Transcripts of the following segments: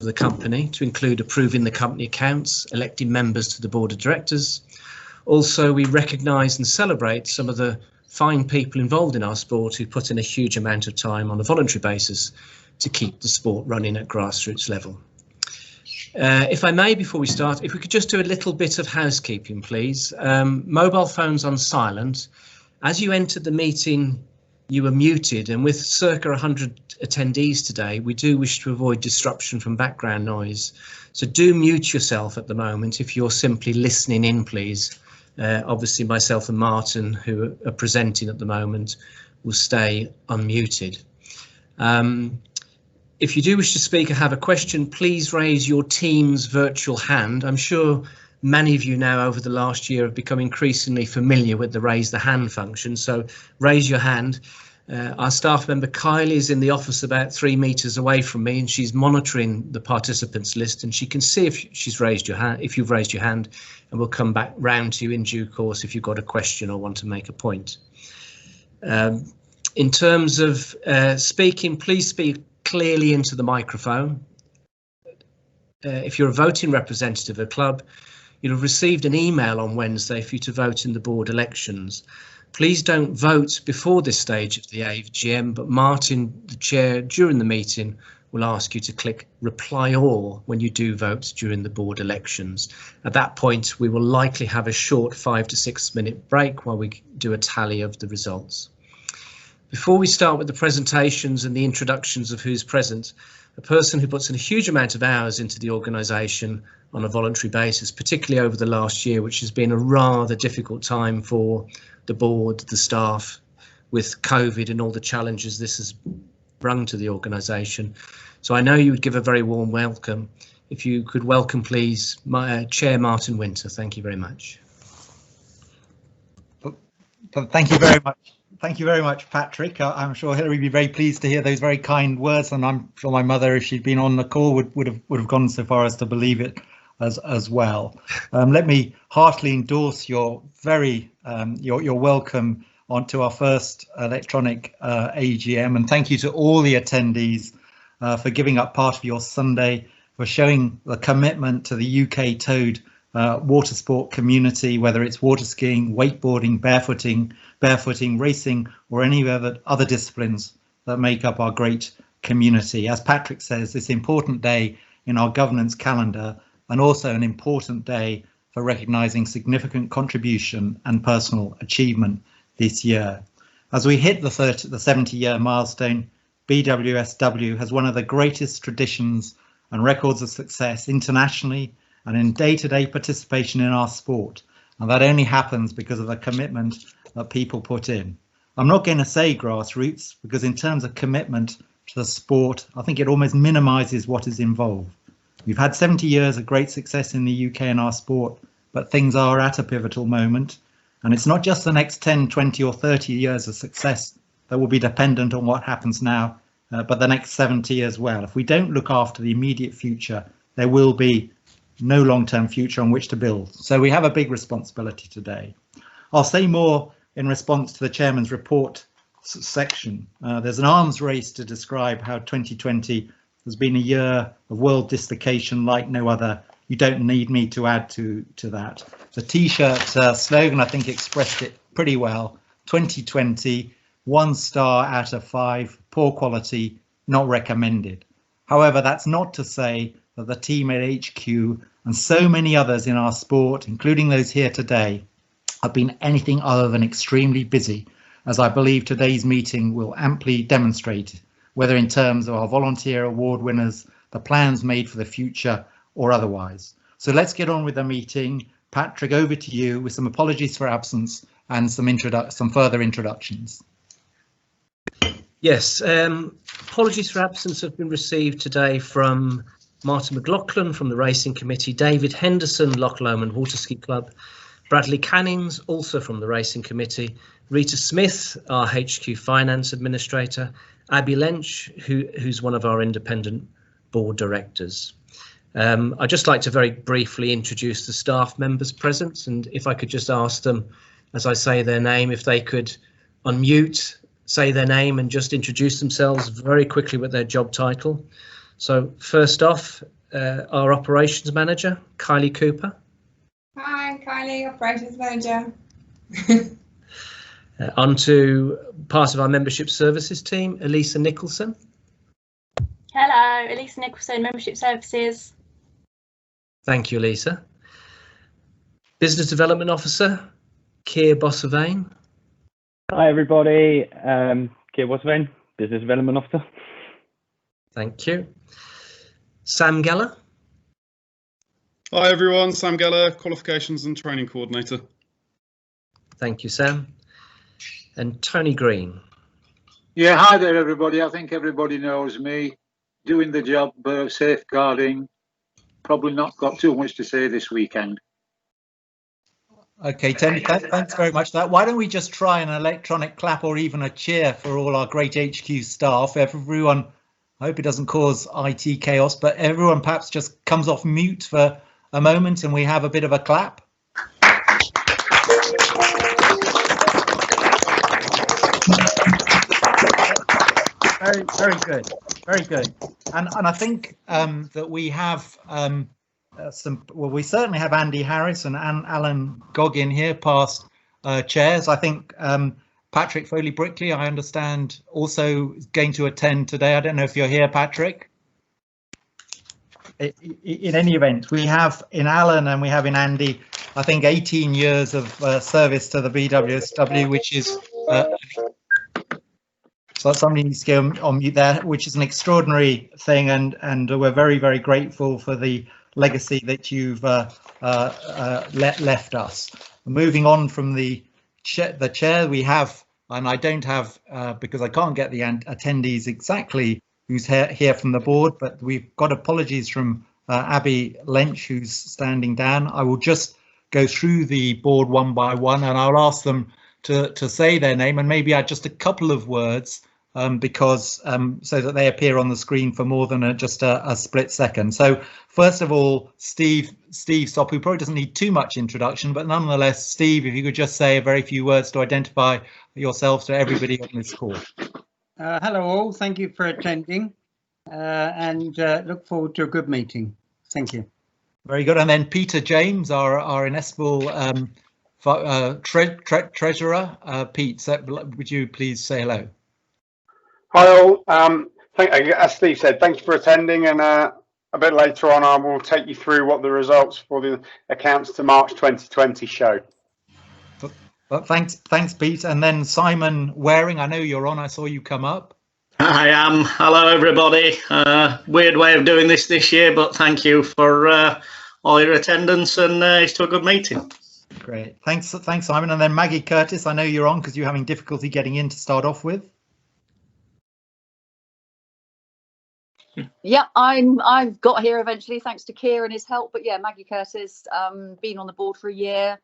the company, to include approving the company accounts, electing members to the board of directors. Also, we recognise and celebrate some of the fine people involved in our sport who put in a huge amount of time on a voluntary basis to keep the sport running at grassroots level. If I may, before we start, if we could just do a little bit of housekeeping, please. Mobile phones on silent. As you entered the meeting, you were muted, and with circa 100 attendees today, we do wish to avoid disruption from background noise. So do mute yourself at the moment if you're simply listening in, please. Obviously, myself and Martin, who are presenting at the moment, will stay unmuted. If you do wish to speak or have a question, please raise your Teams virtual hand. I'm sure many of you now over the last year have become increasingly familiar with the raise the hand function, so raise your hand. Our staff member Kylie is in the office about 3 meters away from me, and she's monitoring the participants list, and she can see if you've raised your hand, and we'll come back round to you in due course if you've got a question or want to make a point. In terms of speaking, please speak clearly into the microphone. If you're a voting representative of a club, you'll have received an email on Wednesday for you to vote in the board elections. Please don't vote before this stage of the AGM, but Martin, the chair, during the meeting will ask you to click reply all when you do vote during the board elections. At that point, we will likely have a short 5 to 6 minute break while we do a tally of the results. Before we start with the presentations and the introductions of who's present, a person who puts in a huge amount of hours into the organisation on a voluntary basis, particularly over the last year, which has been a rather difficult time for the board, the staff, with COVID and all the challenges this has brought to the organisation. So I know you would give a very warm welcome. If you could welcome, please, Chair Martin Winter. Thank you very much. Thank you very much. Thank you very much, Patrick. I'm sure Hilary would be very pleased to hear those very kind words, and I'm sure my mother, if she'd been on the call, would have gone so far as to believe it as well. Let me heartily endorse your welcome onto our first electronic AGM, and thank you to all the attendees for giving up part of your Sunday, for showing the commitment to the UK towed water sport community, whether it's water skiing, wakeboarding, barefooting, racing, or any other disciplines that make up our great community. As Patrick says, this important day in our governance calendar, and also an important day for recognising significant contribution and personal achievement this year. As we hit the 70-year milestone, BWSW has one of the greatest traditions and records of success internationally and in day-to-day participation in our sport, and that only happens because of the commitment that people put in. I'm not going to say grassroots, because in terms of commitment to the sport, I think it almost minimises what is involved. We've had 70 years of great success in the UK in our sport, but things are at a pivotal moment, and it's not just the next 10, 20 or 30 years of success that will be dependent on what happens now, but the next 70 as well. If we don't look after the immediate future, there will be no long-term future on which to build. So we have a big responsibility today. I'll say more in response to the chairman's report section. There's an arms race to describe how 2020 has been a year of world dislocation like no other. You don't need me to add to that. The T-shirt slogan, I think, expressed it pretty well. 2020, 1 star out of 5, poor quality, not recommended. However, that's not to say that the team at HQ and so many others in our sport, including those here today, have been anything other than extremely busy, as I believe today's meeting will amply demonstrate, whether in terms of our volunteer award winners, the plans made for the future, or otherwise. So let's get on with the meeting. Patrick, over to you with some apologies for absence and some further introductions. Yes, apologies for absence have been received today from Martin McLaughlin from the Racing Committee, David Henderson, Loch Lomond Water Ski Club, Bradley Cannings, also from the Racing Committee, Rita Smith, our HQ Finance Administrator, Abby Lench, who's one of our independent board directors. I'd just like to very briefly introduce the staff members present, and if I could just ask them, as I say their name, if they could unmute, say their name and just introduce themselves very quickly with their job title. So first off, our operations manager, Kylie Cooper. Hi, Kylie, operations manager. On to part of our membership services team, Elisa Nicholson. Hello, Elisa Nicholson, membership services. Thank you, Elisa. Business development officer, Keir Bwsw. Hi everybody, Keir Bwsw, business development officer. Thank you. Sam Geller. Hi everyone, Sam Geller, qualifications and training coordinator. Thank you, Sam. And Tony Green. Yeah, hi there everybody. I think everybody knows me. Doing the job of safeguarding. Probably not got too much to say this weekend. Okay, Tony, thanks very much for that. Why don't we just try an electronic clap or even a cheer for all our great HQ staff? Everyone, I hope it doesn't cause IT chaos, but everyone perhaps just comes off mute for a moment and we have a bit of a clap. Very good, very good. And I think that we have we certainly have Andy Harris and Alan Goggin here, past chairs. I think Patrick Foley-Brickley, I understand, also is going to attend today. I don't know if you're here, Patrick. In any event, we have in Alan and we have in Andy, I think 18 years of service to the BWSW, which is so somebody needs to go on mute there, which is an extraordinary thing, and we're very, very grateful for the legacy that you've left us. Moving on from the chair, we have, and I don't have because I can't get the attendees exactly who's here from the board, but we've got apologies from Abby Lench, who's standing down. I will just go through the board one by one, and I'll ask them to say their name and maybe add just a couple of words because so that they appear on the screen for more than just a split second. So first of all, Steve Sopp, who probably doesn't need too much introduction, but nonetheless, Steve, if you could just say a very few words to identify yourselves to everybody on this call. Hello all, thank you for attending and look forward to a good meeting. Thank you. Very good. And then Peter James, our inestimable treasurer. Pete, would you please say hello? Hi all. As Steve said, thank you for attending, and a bit later on I will take you through what the results for the accounts to March 2020 show. Well, thanks Pete. And then Simon Waring, I know you're on, I saw you come up. I am. Hello everybody. Weird way of doing this year, but thank you for all your attendance, and it's to a good meeting. Great, thanks Simon. And then Maggie Curtis, I know you're on because you're having difficulty getting in to start off with. Yeah, I've got here eventually thanks to Keir and his help, but yeah, Maggie Curtis, been on the board for a year,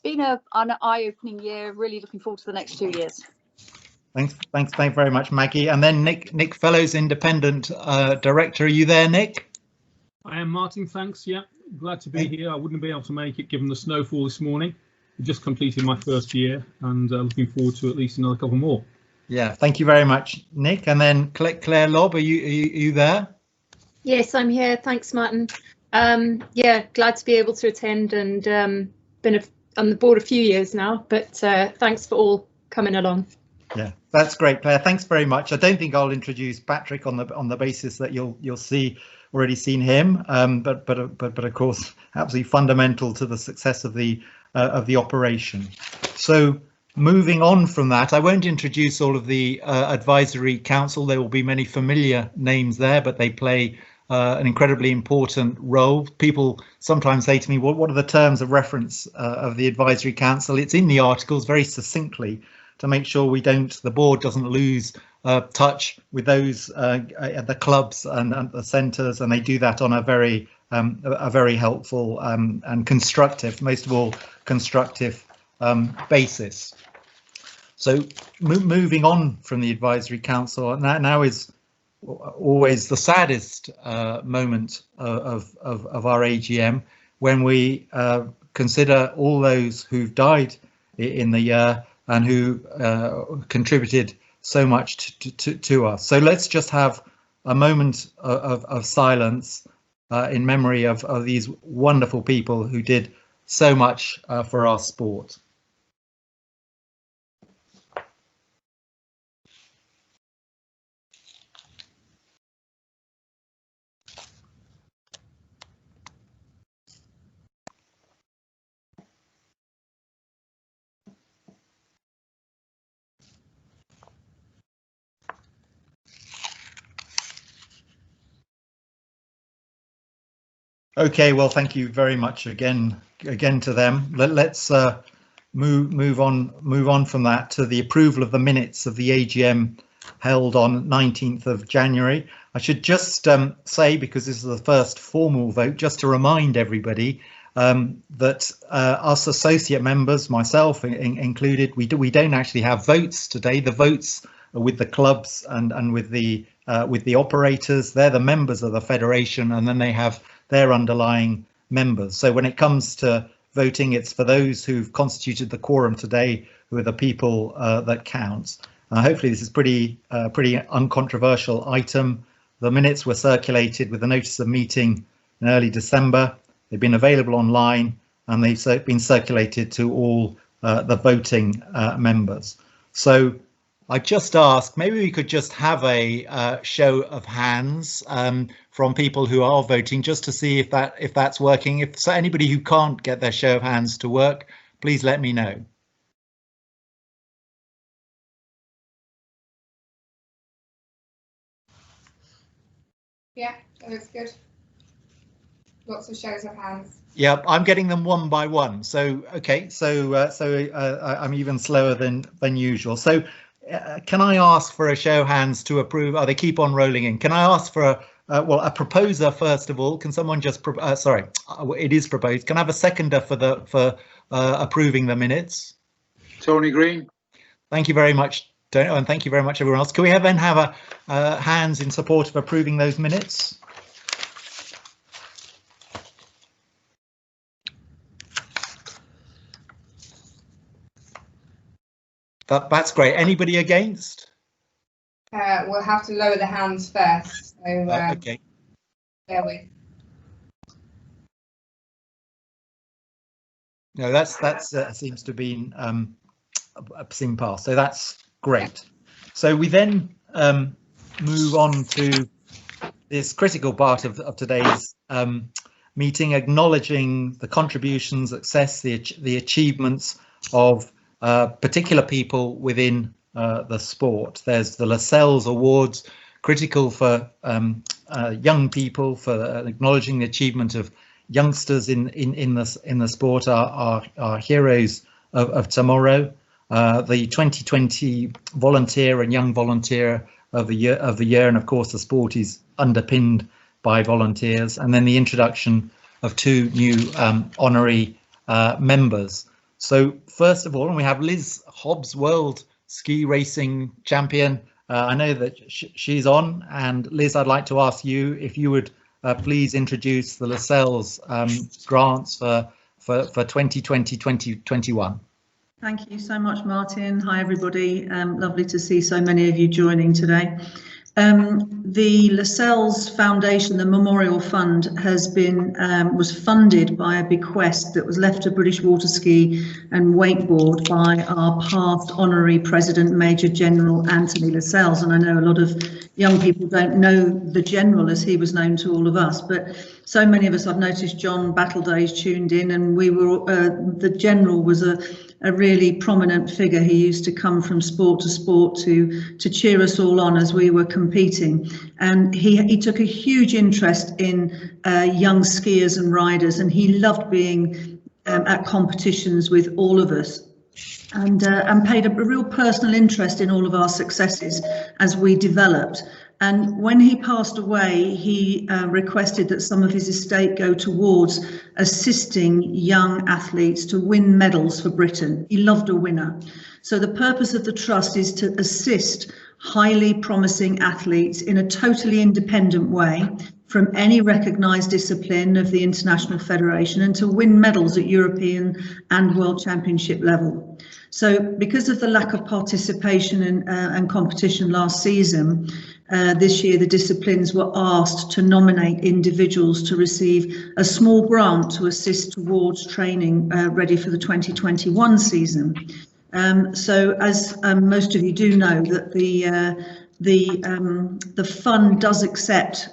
been an eye-opening year, really looking forward to the next 2 years. Thanks very much, Maggie. And then Nick Fellows, independent director. Are you there, Nick? I am, Martin, thanks. Yeah, glad to be here. I wouldn't be able to make it given the snowfall this morning. I just completed my first year and looking forward to at least another couple more. Yeah, thank you very much, Nick. And then Claire Lobb, are you there? Yes, I'm here. Thanks, Martin. Yeah, glad to be able to attend, and been on the board a few years now, but thanks for all coming along. Yeah, that's great, Claire. Thanks very much. I don't think I'll introduce Patrick on the basis that you'll already seen him, but of course absolutely fundamental to the success of the operation. So moving on from that, I won't introduce all of the advisory council. There will be many familiar names there, but they play an incredibly important role. People sometimes say to me, what are the terms of reference of the advisory council? It's in the articles very succinctly to make sure the board doesn't lose touch with those at the clubs and the centres, and they do that on a very helpful and constructive, most of all constructive basis. So moving on from the advisory council, now is always the saddest moment of our AGM, when we consider all those who've died in the year and who contributed so much to us. So let's just have a moment of silence in memory of these wonderful people who did so much for our sport. Okay, well, thank you very much again to them. Let's move on from that to the approval of the minutes of the AGM held on 19th of January. I should just say, because this is the first formal vote, just to remind everybody that us associate members, myself included, we don't actually have votes today. The votes are with the clubs and with the operators. They're the members of the federation, and then they have their underlying members. So when it comes to voting, it's for those who've constituted the quorum today, who are the people that counts. Hopefully this is pretty uncontroversial item. The minutes were circulated with the notice of meeting in early December. They've been available online, and they've been circulated to all the voting members. So I just ask, maybe we could just have a show of hands from people who are voting, just to see if that's working. If so, anybody who can't get their show of hands to work, please let me know. Yeah, that looks good. Lots of shows of hands. Yeah, I'm getting them one by one. So okay, so I'm even slower than usual. So can I ask for a show of hands to approve? Oh, they keep on rolling in. Can I ask for a proposer first of all? Can someone just sorry, it is proposed. Can I have a seconder for approving the minutes? Tony Green. Thank you very much, Tony, and thank you very much everyone else. Can we then have a hands in support of approving those minutes? That's great. Anybody against? We'll have to lower the hands first. So, okay. There we. No, that's seems to have been seen past. So that's great. So we then move on to this critical part of today's meeting, acknowledging the contributions, success, the achievements of particular people within the sport. There's the Laselles Awards, critical for young people, for acknowledging the achievement of youngsters in the sport, are heroes of tomorrow. The 2020 volunteer and young volunteer of the year, and of course the sport is underpinned by volunteers, and then the introduction of 2 new honorary members. So first of all, we have Liz Hobbs, world ski racing champion. I know that she's on, and Liz, I'd like to ask you if you would please introduce the Laselles grants for 2020-2021. Thank you so much, Martin. Hi, everybody. Lovely to see so many of you joining today. The Laselles Foundation, the Memorial Fund, has been was funded by a bequest that was left to British Water Ski and Wakeboard by our past honorary president, Major General Anthony Laselles. And I know a lot of young people don't know the General as he was known to all of us, but so many of us, I've noticed John Battledays tuned in, and we were the General was a really prominent figure. He used to come from sport to sport to cheer us all on as we were competing, and he took a huge interest in young skiers and riders, and he loved being at competitions with all of us, and paid a real personal interest in all of our successes as we developed. And when he passed away, he requested that some of his estate go towards assisting young athletes to win medals for Britain. He loved a winner. So the purpose of the trust is to assist highly promising athletes in a totally independent way from any recognised discipline of the International Federation, and to win medals at European and World Championship level. So because of the lack of participation and competition last season, this year the disciplines were asked to nominate individuals to receive a small grant to assist towards training ready for the 2021 season. So as most of you do know, that the fund does accept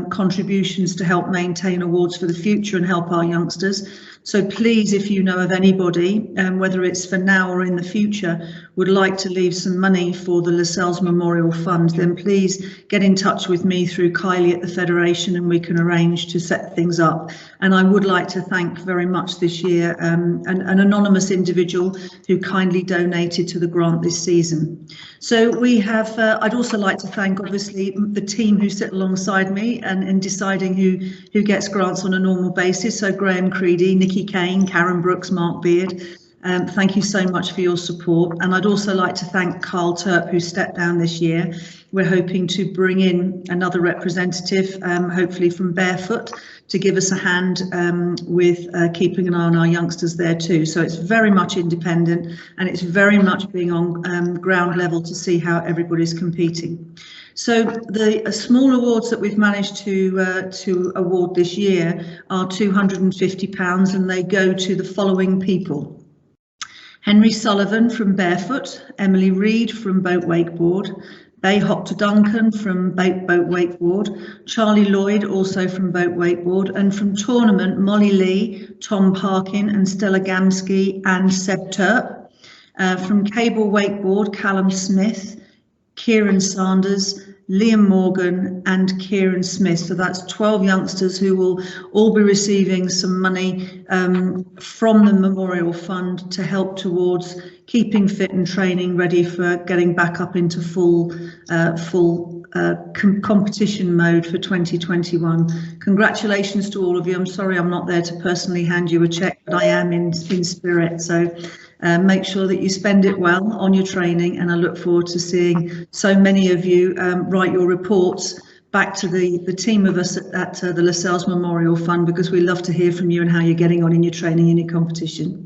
contributions to help maintain awards for the future and help our youngsters. So please, if you know of anybody, whether it's for now or in the future, would like to leave some money for the Laselles Memorial Fund, then please get in touch with me through Kylie at the Federation and we can arrange to set things up. And I would like to thank very much this year an anonymous individual who kindly donated to the grant this season. So we have, I'd also like to thank obviously the team who sit alongside me and in deciding who gets grants on a normal basis. So Graham Creedy, Nikki Kane, Karen Brooks, Mark Beard. Thank you so much for your support. And I'd also like to thank Carl Turp, who stepped down this year. We're hoping to bring in another representative, hopefully from Barefoot, to give us a hand with keeping an eye on our youngsters there too. So it's very much independent and it's very much being on ground level to see how everybody's competing. So the small awards that we've managed to award this year are £250 and they go to the following people. Henry Sullivan from Barefoot, Emily Reed from Boat Wakeboard, Bay Hopter Duncan from Boat Wakeboard, Charlie Lloyd also from Boat Wakeboard, and from Tournament, Molly Lee, Tom Parkin and Stella Gamsky and Seb Turp. From Cable Wakeboard, Callum Smith, Kieran Sanders, Liam Morgan and Kieran Smith. So that's 12 youngsters who will all be receiving some money from the Memorial Fund to help towards keeping fit and training ready for getting back up into full competition mode for 2021. Congratulations to all of you. I'm sorry I'm not there to personally hand you a check, but I am in spirit. So make sure that you spend it well on your training, and I look forward to seeing so many of you write your reports back to the team of us at the Laselles Memorial Fund, because we love to hear from you and how you're getting on in your training and your competition.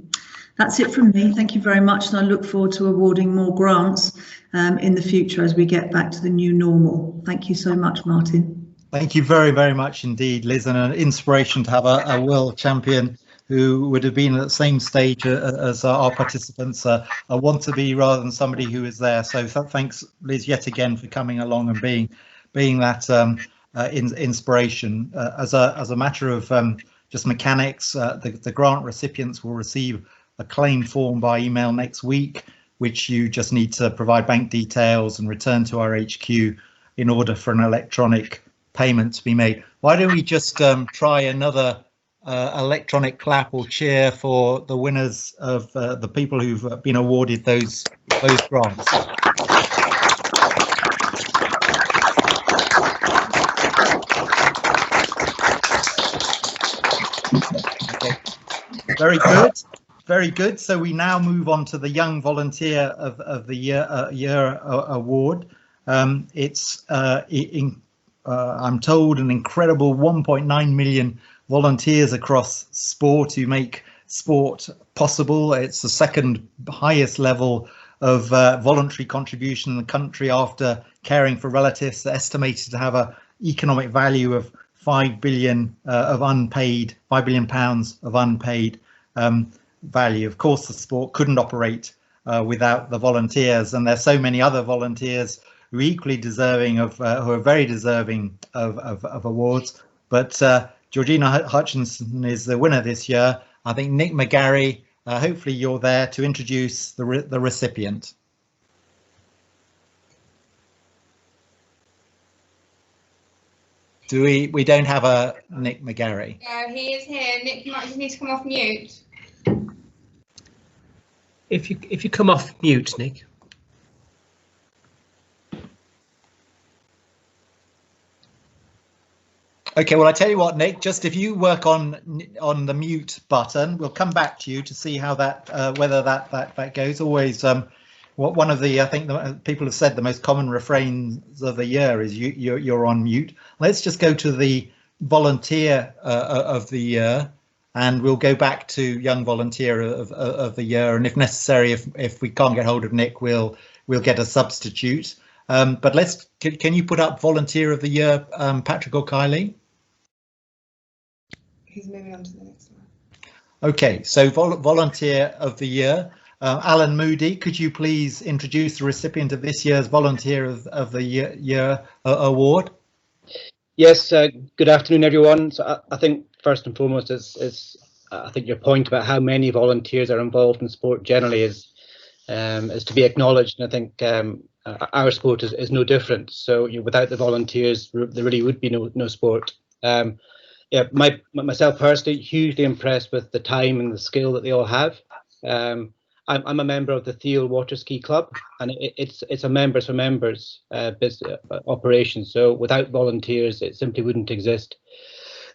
That's it from me. Thank you very much, and I look forward to awarding more grants in the future as we get back to the new normal. Thank you so much, Martin. Thank you very, very much indeed, Liz, and an inspiration to have a world champion who would have been at the same stage as our participants. I want to be rather than somebody who is there. So thanks, Liz, yet again for coming along and being that inspiration. As a matter of just mechanics, the grant recipients will receive a claim form by email next week, which you just need to provide bank details and return to our HQ in order for an electronic payment to be made. Why don't we just try another electronic clap or cheer for the winners of the people who've been awarded those grants. Okay. Very good. Very good. So we now move on to the Young Volunteer of the Year award. It's I'm told an incredible 1.9 million volunteers across sport who make sport possible. It's the second highest level of voluntary contribution in the country after caring for relatives, estimated to have an economic value of £5 billion of unpaid, £5 billion of unpaid value. Of course, the sport couldn't operate without the volunteers, and there's so many other volunteers who are equally deserving of, who are very deserving of awards. But Georgina Hutchinson is the winner this year. I think Nick McGarry, hopefully you're there to introduce the recipient. We don't have a Nick McGarry. He is here. Nick, you might just need to come off mute. If you come off mute, Nick. Okay, well, I tell you what, Nick, just if you work on the mute button, we'll come back to you to see how that whether that goes. Always one of the, I think the people have said the most common refrains of the year is you're on mute. Let's just go to the volunteer of the year, and we'll go back to Young Volunteer of the Year, and if necessary, if we can't get hold of Nick, we'll get a substitute. But can you put up Volunteer of the Year, Patrick or Kylie? He's moving on to the next one. Okay, so Volunteer of the Year. Alan Moody, could you please introduce the recipient of this year's Volunteer of the Year award? Yes, good afternoon, everyone. So I think first and foremost is I think your point about how many volunteers are involved in sport generally is to be acknowledged, and I think our sport is no different. So without the volunteers, there really would be no sport. Yeah, myself personally, hugely impressed with the time and the skill that they all have. I'm a member of the Thiel Water Ski Club, and it's a members for members business operation. So without volunteers, it simply wouldn't exist.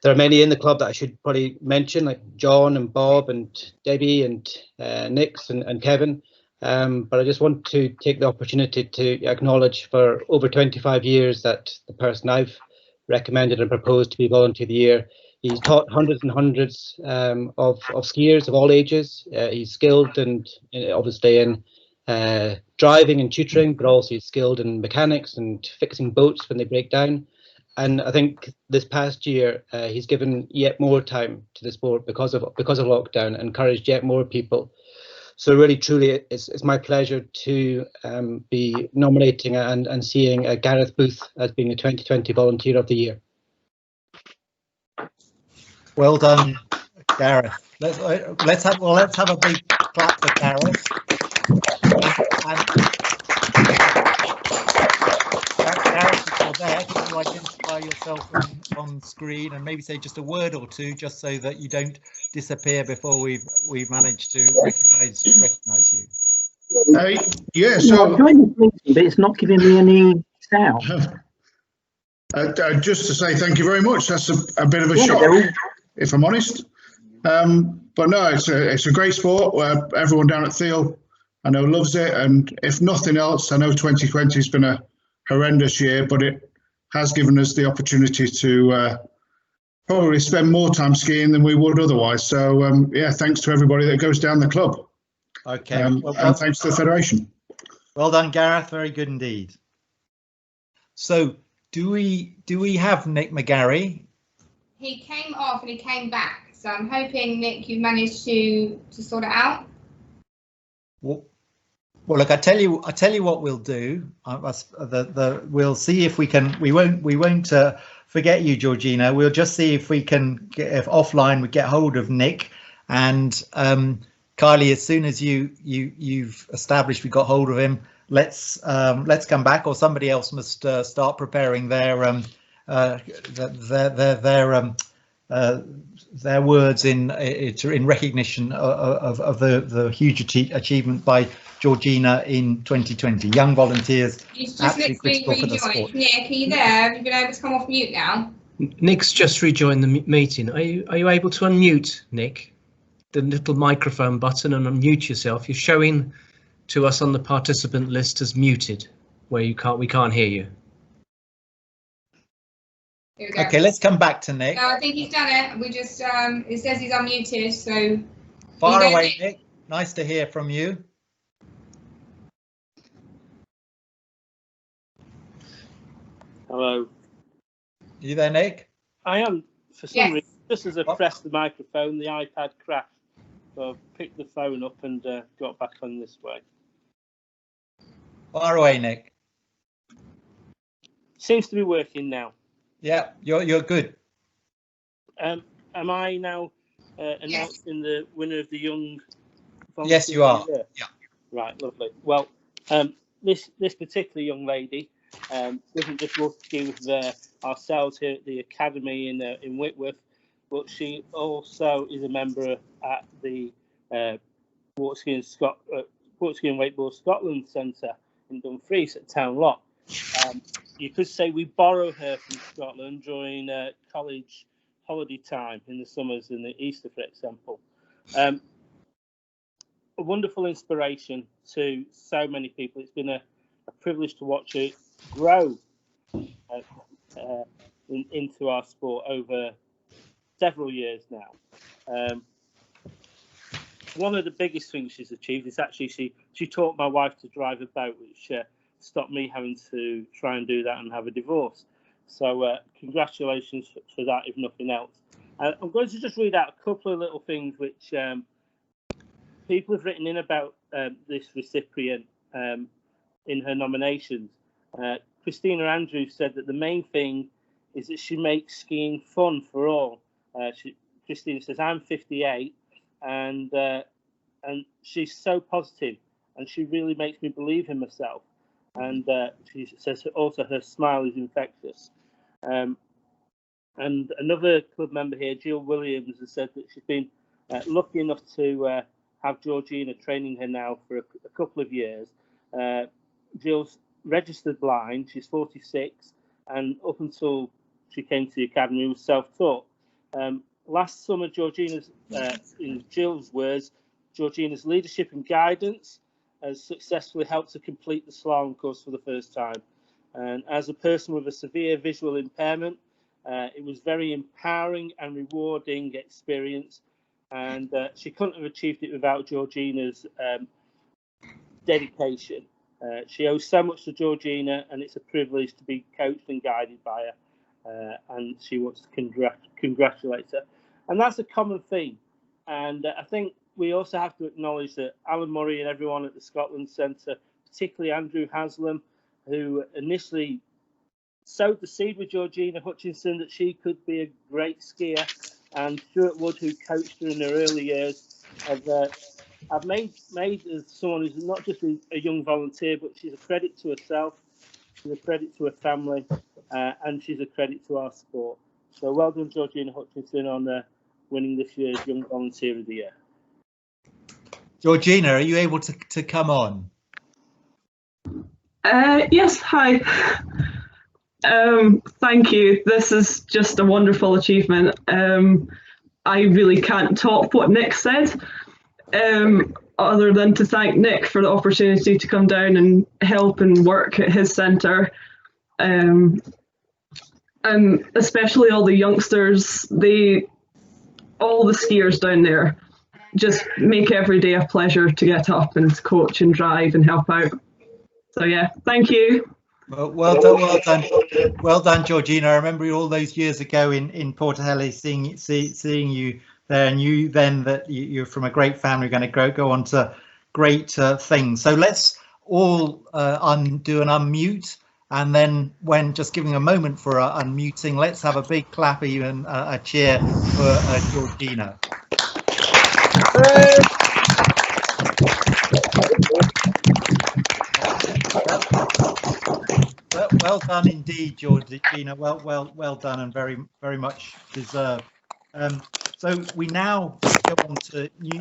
There are many in the club that I should probably mention, like John and Bob and Debbie and Nix and Kevin. But I just want to take the opportunity to acknowledge for over 25 years that the person I've recommended and proposed to be Volunteer of the Year, he's taught hundreds and hundreds of skiers of all ages. He's skilled and obviously in driving and tutoring, but also he's skilled in mechanics and fixing boats when they break down. And I think this past year he's given yet more time to the sport because of lockdown, and encouraged yet more people. So really, truly, it's my pleasure to be nominating and seeing Gareth Booth as being the 2020 Volunteer of the Year. Well done, Gareth. Let's have a big clap for Gareth. Gareth, if you're there, can you identify yourself on screen and maybe say just a word or two, just so that you don't disappear before we've managed to recognise you. Yeah, so I'm joining the meeting, but it's not giving me any sound. Just to say thank you very much. That's a bit of a shock, if I'm honest. But no, it's a great sport where everyone down at Thiel, I know, loves it. And if nothing else, I know 2020 has been a horrendous year, but it has given us the opportunity to probably spend more time skiing than we would otherwise. So yeah, thanks to everybody that goes down the club. Okay, and thanks to the Federation. Well done, Gareth. Very good indeed. So do we have Nick McGarry? He came off and he came back. So I'm hoping, Nick, you managed to sort it out. Well, look, I tell you what we'll do. We'll see if we can. We won't forget you, Georgina. We'll just see if we can if offline we get hold of Nick and Kylie. As soon as you've established we got hold of him, let's come back, or somebody else must start preparing their words in recognition of the huge achievement by Georgina in 2020. Young volunteers, absolutely critical for the sport. Nick, are you there? Have you been able to come off mute now? Nick's just rejoined the meeting. Are you able to unmute, Nick? The little microphone button, and unmute yourself. You're showing to us on the participant list as muted, where we can't hear you. Okay, let's come back to Nick. No, I think he's done it. We just it says he's unmuted, so far away, Nick. Nice to hear from you. Hello. Are you there, Nick? I am. For some reason, just as I pressed the microphone, the iPad crashed. So I picked the phone up and got back on this way. Far away, Nick. Seems to be working now. Yeah, you're good. Am I now announcing the winner of the young? Yes, you are. Yeah. Right, lovely. Well, this particular young lady doesn't just love ski with ourselves here at the academy in Whitworth, but she also is a member at the Water Ski and Wakeboard Scotland Centre in Dumfries at Town Lock. You could say we borrow her from Scotland during college holiday time in the summers and the Easter, for example. A wonderful inspiration to so many people. It's been a privilege to watch her grow into our sport over several years now. One of the biggest things she's achieved is actually she taught my wife to drive a boat, which stop me having to try and do that and have a divorce. So congratulations for that, if nothing else. I'm going to just read out a couple of little things which people have written in about this recipient in her nominations. Christina Andrews said that the main thing is that she makes skiing fun for all. Christina says, I'm 58 and she's so positive and she really makes me believe in myself. And she says also her smile is infectious. And another club member here, Jill Williams, has said that she's been lucky enough to have Georgina training her now for a couple of years. Jill's registered blind, she's 46, and up until she came to the academy was self-taught. Last summer, Georgina's, in Jill's words, Georgina's leadership and guidance has successfully helped her complete the slalom course for the first time. And as a person with a severe visual impairment, it was very empowering and rewarding experience. And she couldn't have achieved it without Georgina's dedication. She owes so much to Georgina, and it's a privilege to be coached and guided by her. And she wants to congratulate her. And that's a common theme. And I think we also have to acknowledge that Alan Murray and everyone at the Scotland Centre, particularly Andrew Haslam, who initially sowed the seed with Georgina Hutchinson that she could be a great skier, and Stuart Wood, who coached her in her early years, have made someone who's not just a young volunteer, but she's a credit to herself, she's a credit to her family, and she's a credit to our sport. So well done, Georgina Hutchinson, on winning this year's Young Volunteer of the Year. Georgina, are you able to come on? Yes, hi. Thank you. This is just a wonderful achievement. I really can't top what Nick said, other than to thank Nick for the opportunity to come down and help and work at his centre. And especially all the youngsters, all the skiers down there just make every day a pleasure to get up and coach and drive and help out. So yeah, thank you. Well done, Georgina. I remember all those years ago in Portahelly seeing you there, and knew then that you're from a great family, going to go on to great things. So let's all do an unmute, and then when just giving a moment for unmuting, let's have a big clap, even a cheer for Georgina. Well done indeed, Georgina. Well done, and very much deserved. So we now go on to new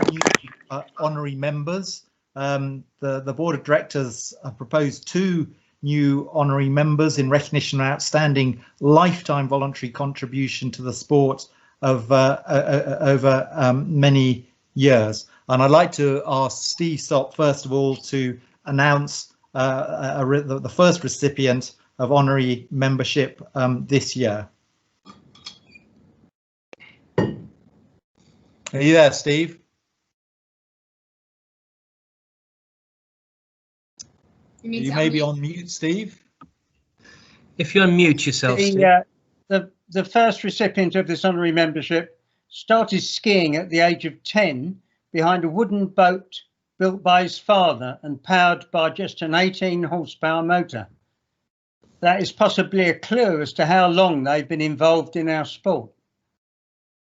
honorary members. The board of directors have proposed 2 new honorary members in recognition of outstanding lifetime voluntary contribution to the sport of over many years. And I'd like to ask Steve Sopp first of all to announce the first recipient of honorary membership this year. Are you there, Steve? You may be on mute, Steve. If you unmute yourself, Steve. The first recipient of this honorary membership started skiing at the age of 10 behind a wooden boat built by his father and powered by just an 18 horsepower motor. That is possibly a clue as to how long they've been involved in our sport.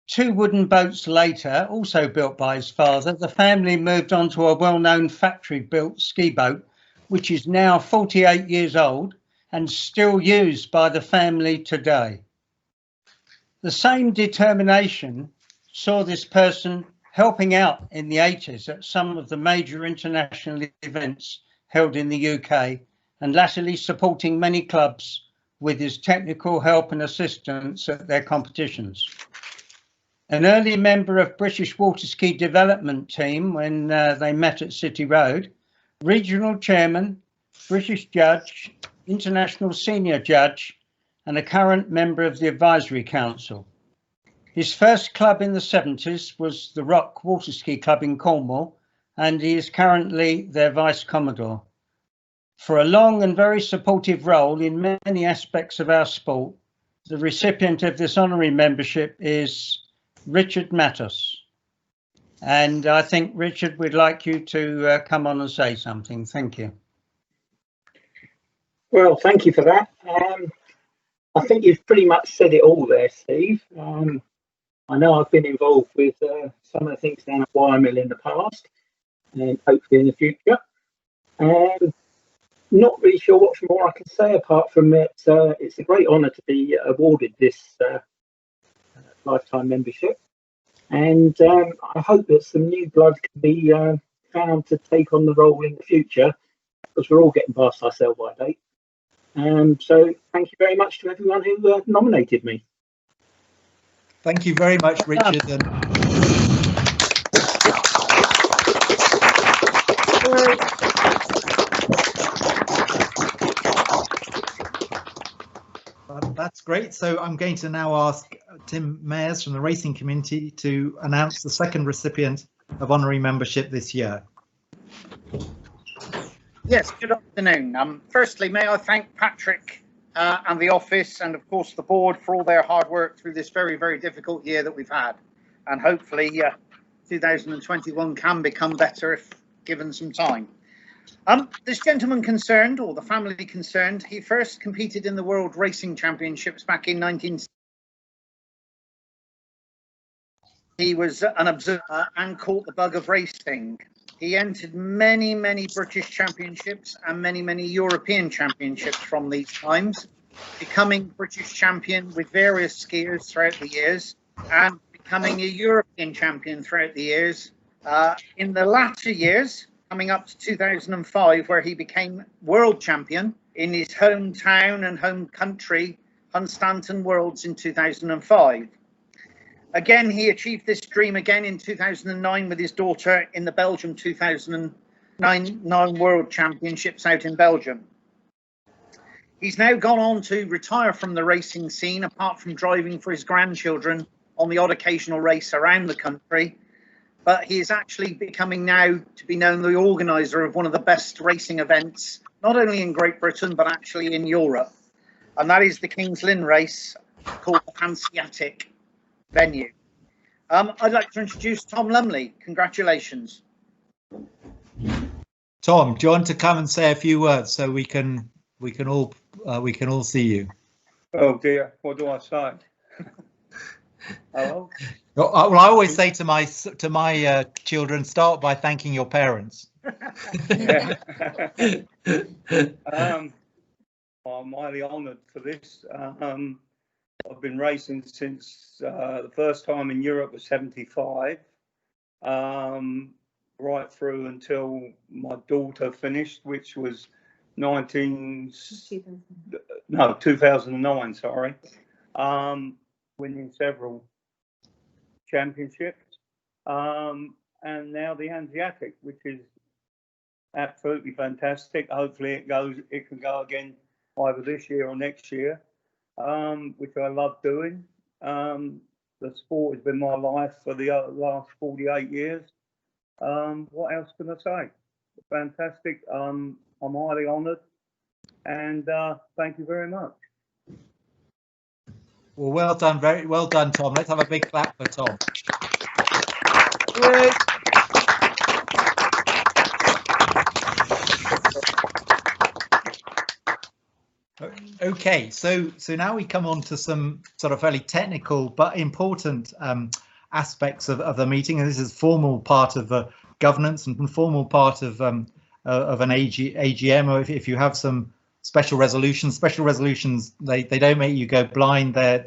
2 wooden boats later, also built by his father, the family moved on to a well-known factory-built ski boat, which is now 48 years old and still used by the family today. The same determination saw this person helping out in the 80s at some of the major international events held in the UK, and latterly supporting many clubs with his technical help and assistance at their competitions. An early member of British water ski development team when they met at City Road, regional chairman, British judge, international senior judge, and a current member of the advisory council. His first club in the 70s was the Rock Water Ski Club in Cornwall, and he is currently their vice commodore. For a long and very supportive role in many aspects of our sport, the recipient of this honorary membership is Richard Matos. And I think, Richard, we'd like you to come on and say something. Thank you. Well, thank you for that. I think you've pretty much said it all there, Steve. I know I've been involved with some of the things down at Wiremill in the past, and hopefully in the future. Not really sure what more I can say apart from that it's a great honour to be awarded this lifetime membership, and I hope that some new blood can be found to take on the role in the future, because we're all getting past our sell-by date. So thank you very much to everyone who nominated me. Thank you very much, Richard. That's great. So I'm going to now ask Tim Mayers from the Racing Committee to announce the second recipient of honorary membership this year. Yes, good afternoon. Firstly, may I thank Patrick and the office and of course the board for all their hard work through this very, very difficult year that we've had. And hopefully 2021 can become better if given some time. This gentleman concerned, or the family concerned, he first competed in the World Racing Championships back in 1960. He was an observer and caught the bug of racing. He entered many, many British championships and many, many European championships from these times, becoming British champion with various skiers throughout the years and becoming a European champion throughout the years. In the latter years, coming up to 2005, where he became world champion in his hometown and home country, Hunstanton Worlds in 2005. Again, he achieved this dream again in 2009 with his daughter in the Belgium 2009 World Championships out in Belgium. He's now gone on to retire from the racing scene, apart from driving for his grandchildren on the odd occasional race around the country. But he is actually becoming now to be known the organiser of one of the best racing events, not only in Great Britain, but actually in Europe. And that is the King's Lynn race, called the Hanseatic venue. I'd like to introduce Tom Lumley. Congratulations. Tom, do you want to come and say a few words so we can all see you? Oh dear, what do I say? Hello. Well, I always say to my children, start by thanking your parents. I'm highly honoured for this. I've been racing since the first time in Europe was 75, right through until my daughter finished, which was 2009, sorry. Winning several championships, and now the Hanseatic, which is absolutely fantastic. Hopefully it can go again either this year or next year, which I love doing. The sport has been my life for the last 48 years. What else can I say? Fantastic. I'm highly honoured, and thank you very much. Well, well done, very well done, Tom. Let's have a big clap for Tom. Okay, so now we come on to some sort of fairly technical but important aspects of the meeting, and this is formal part of the governance and formal part of an AGM, or if you have some special resolutions, they don't make you go blind. It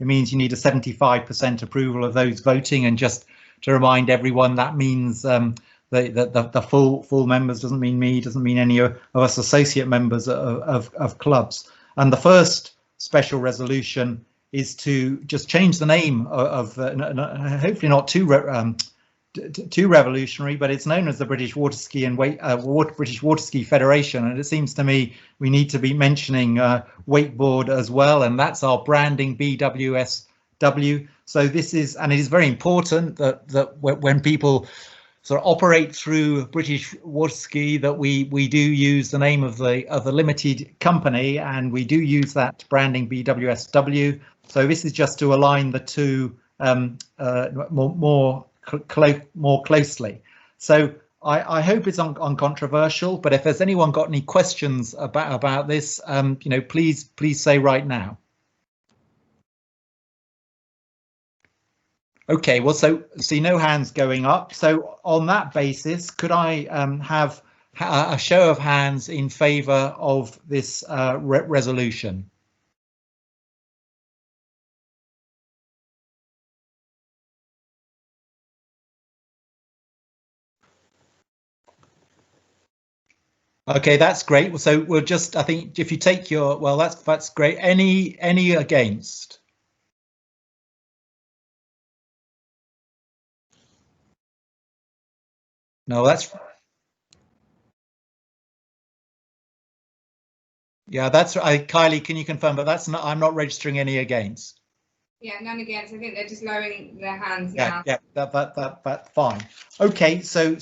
means you need a 75% approval of those voting, and just to remind everyone, that means the full members doesn't mean me, doesn't mean any of us associate members of clubs. And the first special resolution is to just change the name of hopefully not too revolutionary, but it's known as the British Water Ski and British Water Ski Federation, and it seems to me we need to be mentioning wakeboard as well, and that's our branding, BWSW. So this is, and it is very important that when people sort of operate through Bwsw, that we do use the name of the limited company, and we do use that branding BWSW. So this is just to align the two more closely. So I hope it's uncontroversial, but if there's anyone got any questions about this, you know, please say right now. Okay, well, so see no hands going up. So on that basis, could I have a show of hands in favour of this resolution? Okay, that's great. So we'll just, I think if you take your, well, that's great. Any against? No, that's, yeah, that's right. Kylie, can you confirm? But that's not, I'm not registering any against. Yeah, none against. I think they're just lowering their hands now. Yeah, that's fine. Okay, so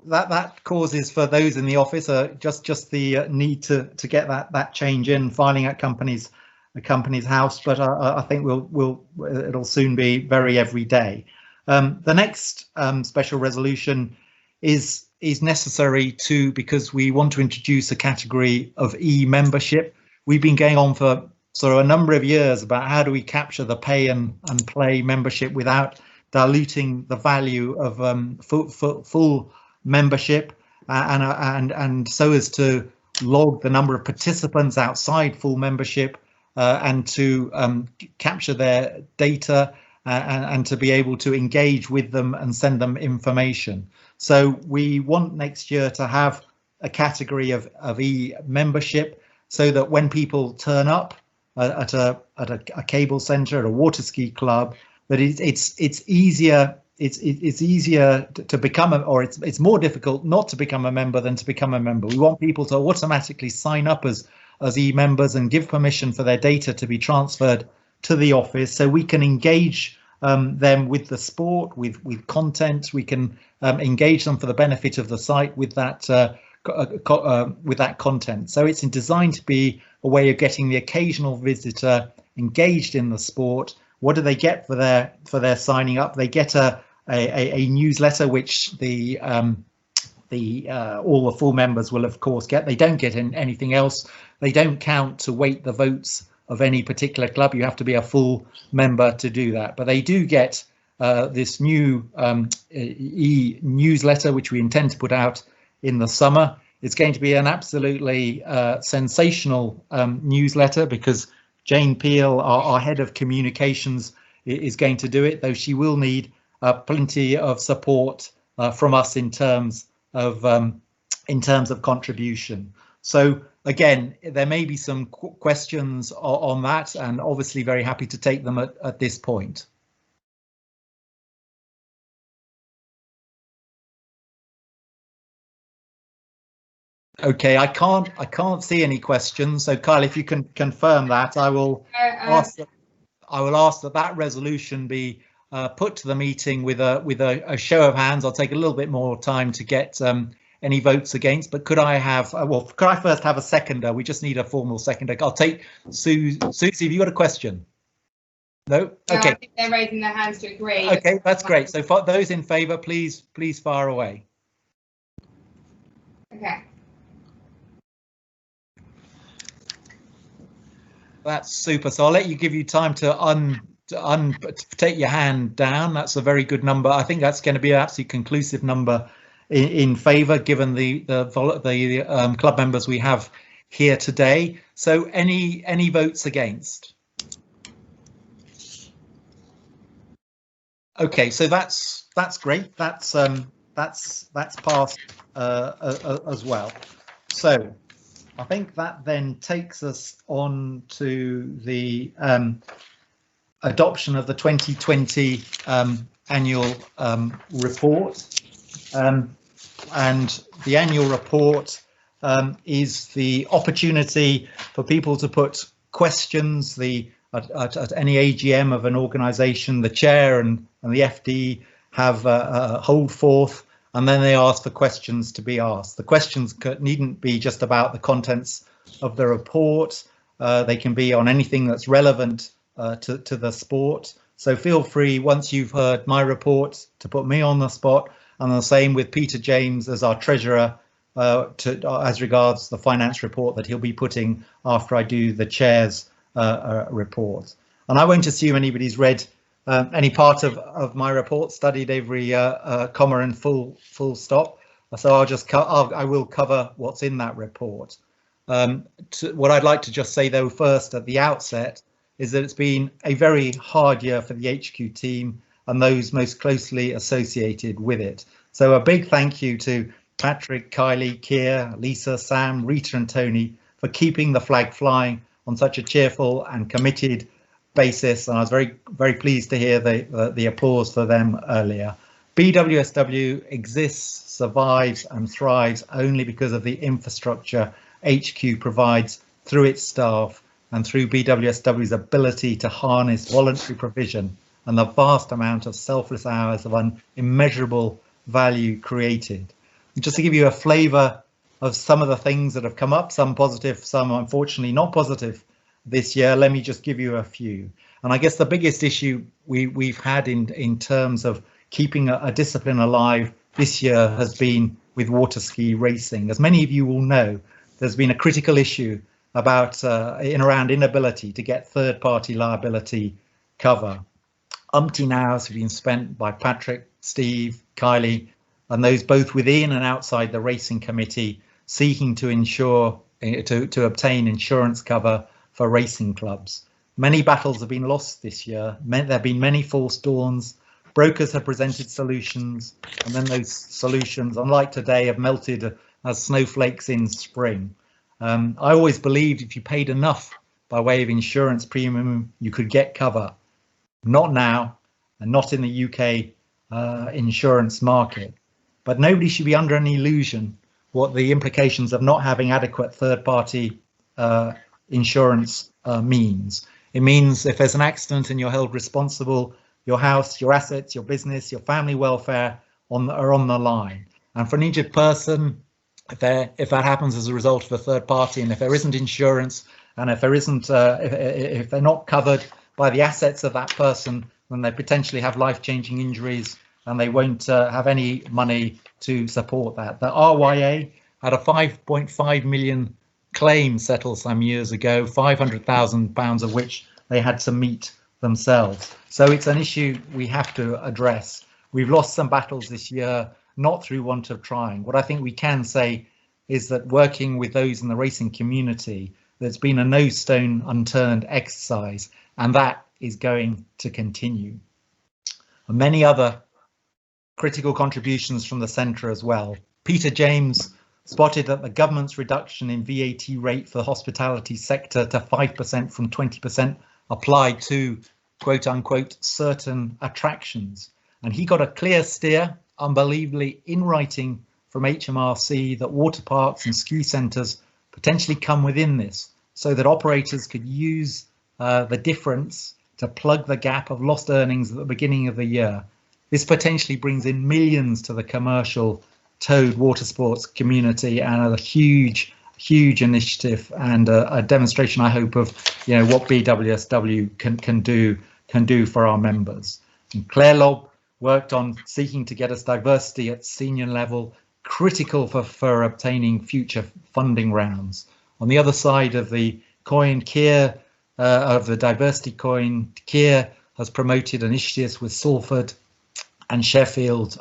that causes for those in the office just the need to get that change in, filing at the company's house. But I think it'll soon be very everyday. The next special resolution is necessary because we want to introduce a category of e-membership. We've been going on for sort of a number of years about how do we capture the pay and play membership without diluting the value of full membership, and so as to log the number of participants outside full membership, and to capture their data and to be able to engage with them and send them information. So we want next year to have a category of e-membership, so that when people turn up at a cable centre, at a water ski club, that it's easier to become or it's more difficult not to become a member than to become a member. We want people to automatically sign up as e-members and give permission for their data to be transferred to the office, so we can engage them with the sport, with content. We can engage them for the benefit of the site with that content. So it's designed to be a way of getting the occasional visitor engaged in the sport. What do they get for their signing up? They get a newsletter, which all the full members will of course get. They don't get anything else. They don't count to weight the votes of any particular club. You have to be a full member to do that, but they do get this new e-newsletter, which we intend to put out in the summer. It's going to be an absolutely sensational newsletter, because Jane Peel, our head of communications, is going to do it, though she will need plenty of support from us in terms of contribution. So again, there may be some questions on that, and obviously very happy to take them at this point. Okay, I can't see any questions. So Kyle, if you can confirm that, I will ask that resolution be put to the meeting with a show of hands. I'll take a little bit more time to get any votes against, but could I first have a seconder? We just need a formal seconder. I'll take Susie. Have you got a question? No? Okay. I think they're raising their hands to agree. Okay, that's great. So for those in favour, please fire away. Okay. That's super. So I'll let you give you time to take your hand down. That's a very good number. I think that's going to be an absolutely conclusive number in favour, given the club members we have here today. So any votes against? Okay, so that's great. That's passed as well. So I think that then takes us on to the adoption of the 2020 annual report. And the annual report is the opportunity for people to put questions. At any AGM of an organisation, the chair and the FD have hold forth and then they ask for questions to be asked. The questions needn't be just about the contents of the report. They can be on anything that's relevant to the sport. So feel free, once you've heard my report, to put me on the spot, and the same with Peter James as our treasurer as regards the finance report that he'll be putting after I do the chair's report. And I won't assume anybody's read any part of my report, studied every comma and full stop. So I will cover what's in that report. What I'd like to just say though first at the outset is that it's been a very hard year for the HQ team and those most closely associated with it. So a big thank you to Patrick, Kylie, Keir, Lisa, Sam, Rita and Tony for keeping the flag flying on such a cheerful and committed basis. And I was very pleased to hear the applause for them earlier. BWSW exists, survives and thrives only because of the infrastructure HQ provides through its staff and through BWSW's ability to harness voluntary provision and the vast amount of selfless hours of immeasurable value created. And just to give you a flavour of some of the things that have come up, some positive, some unfortunately not positive this year, let me just give you a few. And I guess the biggest issue we've had in terms of keeping a discipline alive this year has been with water ski racing. As many of you will know, there's been a critical issue about around inability to get third-party liability cover. Umpteen hours have been spent by Patrick, Steve, Kylie, and those both within and outside the racing committee seeking to ensure to obtain insurance cover for racing clubs. Many battles have been lost this year. There have been many false dawns. Brokers have presented solutions, and then those solutions, unlike today, have melted as snowflakes in spring. I always believed if you paid enough by way of insurance premium, you could get cover. Not now, and not in the UK insurance market. But nobody should be under an illusion what the implications of not having adequate third-party insurance means. It means if there's an accident and you're held responsible, your house, your assets, your business, your family welfare are on the line. And for an injured person, if that happens as a result of a third party, and if there isn't insurance, and if there isn't, if they're not covered by the assets of that person, then they potentially have life-changing injuries, and they won't have any money to support that. The RYA had a 5.5 million claim settled some years ago, £500,000 of which they had to meet themselves. So it's an issue we have to address. We've lost some battles this year, not through want of trying. What I think we can say is that working with those in the racing community, there's been a no stone unturned exercise, and that is going to continue. And many other critical contributions from the centre as well. Peter James spotted that the government's reduction in VAT rate for the hospitality sector to 5% from 20% applied to quote unquote certain attractions. And he got a clear steer, unbelievably in writing from HMRC, that water parks and ski centres potentially come within this, so that operators could use the difference to plug the gap of lost earnings at the beginning of the year. This potentially brings in millions to the commercial towed water sports community, and a huge initiative and a demonstration, I hope, of what BWSW can do for our members. And Claire Lobb worked on seeking to get us diversity at senior level, critical for obtaining future funding rounds. On the other side of the coin, Keir, of the diversity coin, Keir has promoted initiatives with Salford and Sheffield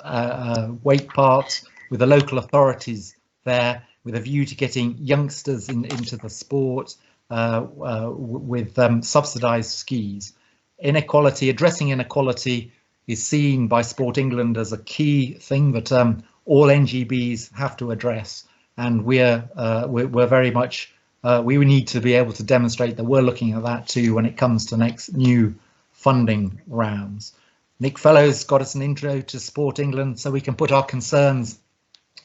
wake parks with the local authorities there, with a view to getting youngsters into the sport with subsidised skis. Addressing inequality is seen by Sport England as a key thing that all NGBs have to address, and we're very much we need to be able to demonstrate that we're looking at that too when it comes to next new funding rounds. Nick Fellows got us an intro to Sport England, so we can put our concerns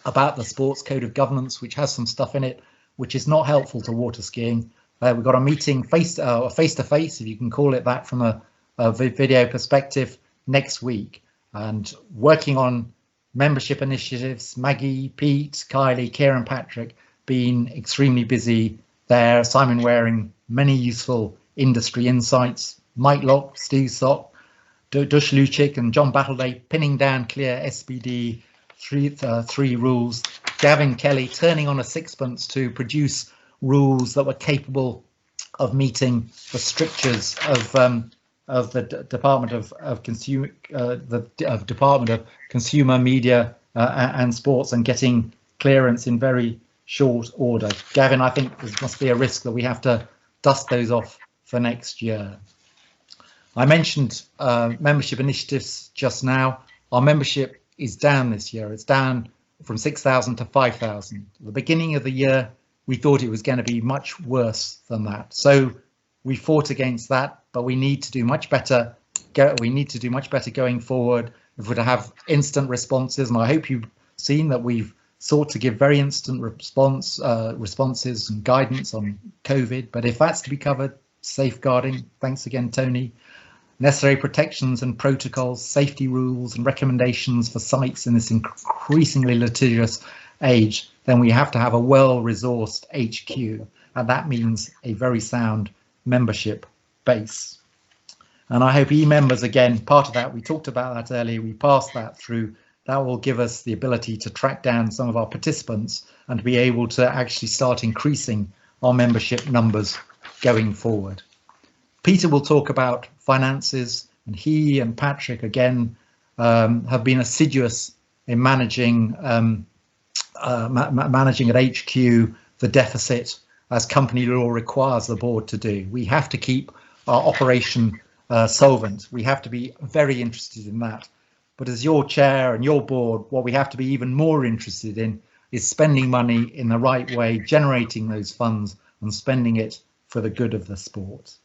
about the Sports Code of Governance, which has some stuff in it which is not helpful to water skiing. We've got a meeting face-to-face, if you can call it that, from a video perspective next week, and working on membership initiatives, Maggie, Pete, Kylie, Kieran, Patrick, been extremely busy there. Simon Waring, many useful industry insights. Mike Locke, Steve Sock, Dush Luchik and John Battleday pinning down clear SBD three rules. Gavin Kelly turning on a sixpence to produce rules that were capable of meeting the strictures of the Department of Consumer Media and Sports, and getting clearance in very short order. Gavin, I think there must be a risk that we have to dust those off for next year. I mentioned membership initiatives just now. Our membership is down this year. It's down from 6,000 to 5,000. At the beginning of the year, we thought it was going to be much worse than that. So we fought against that, but we need to do much better. We need to do much better going forward if we're to have instant responses. And I hope you've seen that we've sought to give very instant responses and guidance on COVID. But if that's to be covered, safeguarding, thanks again, Tony, necessary protections and protocols, safety rules and recommendations for sites in this increasingly litigious age, then we have to have a well-resourced HQ, and that means a very sound membership base. And I hope e-members, again, part of that, we talked about that earlier, we passed that through. That will give us the ability to track down some of our participants and to be able to actually start increasing our membership numbers going forward. Peter will talk about finances, and he and Patrick again have been assiduous in managing managing at HQ the deficit as company law requires the board to do. We have to keep our operation solvent. We have to be very interested in that. But as your chair and your board, what we have to be even more interested in is spending money in the right way, generating those funds and spending it for the good of the sport.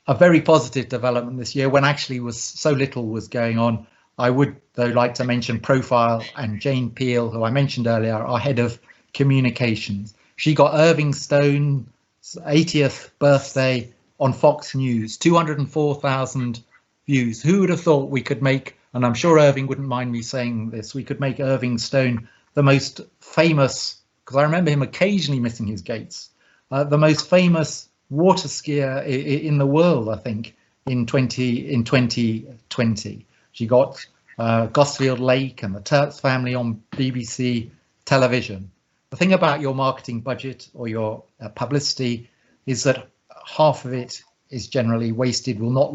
A very positive development this year, when actually was so little was going on. I would though like to mention Profile and Jane Peel, who I mentioned earlier, our head of communications. She got Irving Stone's 80th birthday on Fox News, 204,000 views. Who would have thought we could make, and I'm sure Irving wouldn't mind me saying this, we could make Irving Stone the most famous, because I remember him occasionally missing his gates, the most famous water skier in the world, I think, in 2020. She got Gosfield Lake and the Turks family on BBC television. The thing about your marketing budget or your publicity is that half of it is generally wasted, will not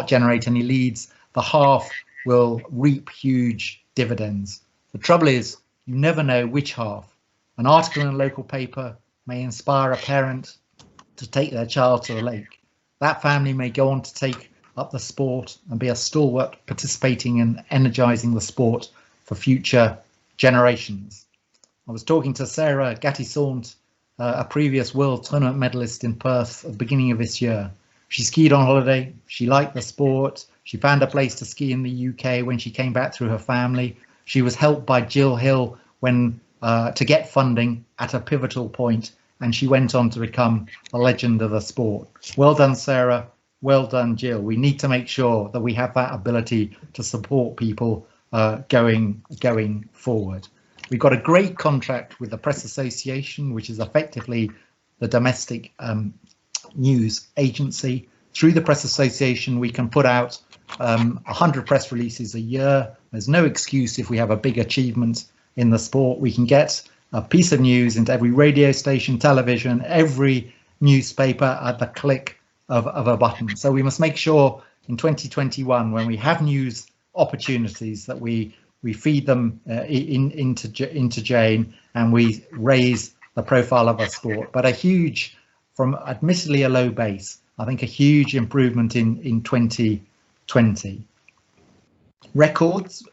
generate any leads. The half will reap huge dividends. The trouble is, you never know which half. An article in a local paper may inspire a parent to take their child to the lake. That family may go on to take up the sport and be a stalwart participating in energizing the sport for future generations. I was talking to Sarah Gattisaunt, a previous world tournament medalist in Perth at the beginning of this year. She skied on holiday, she liked the sport, she found a place to ski in the UK when she came back through her family. She was helped by Jill Hill when to get funding at a pivotal point, and she went on to become a legend of the sport. Well done, Sarah. Well done, Jill. We need to make sure that we have that ability to support people going forward. We've got a great contract with the Press Association, which is effectively the domestic news agency. Through the Press Association, we can put out 100 press releases a year. There's no excuse if we have a big achievement in the sport. We can get a piece of news into every radio station, television, every newspaper at the click of a button. So we must make sure in 2021, when we have news opportunities, that we feed them into Jane and we raise the profile of our sport. But a huge, from admittedly a low base, I think a huge improvement in 2020. Records.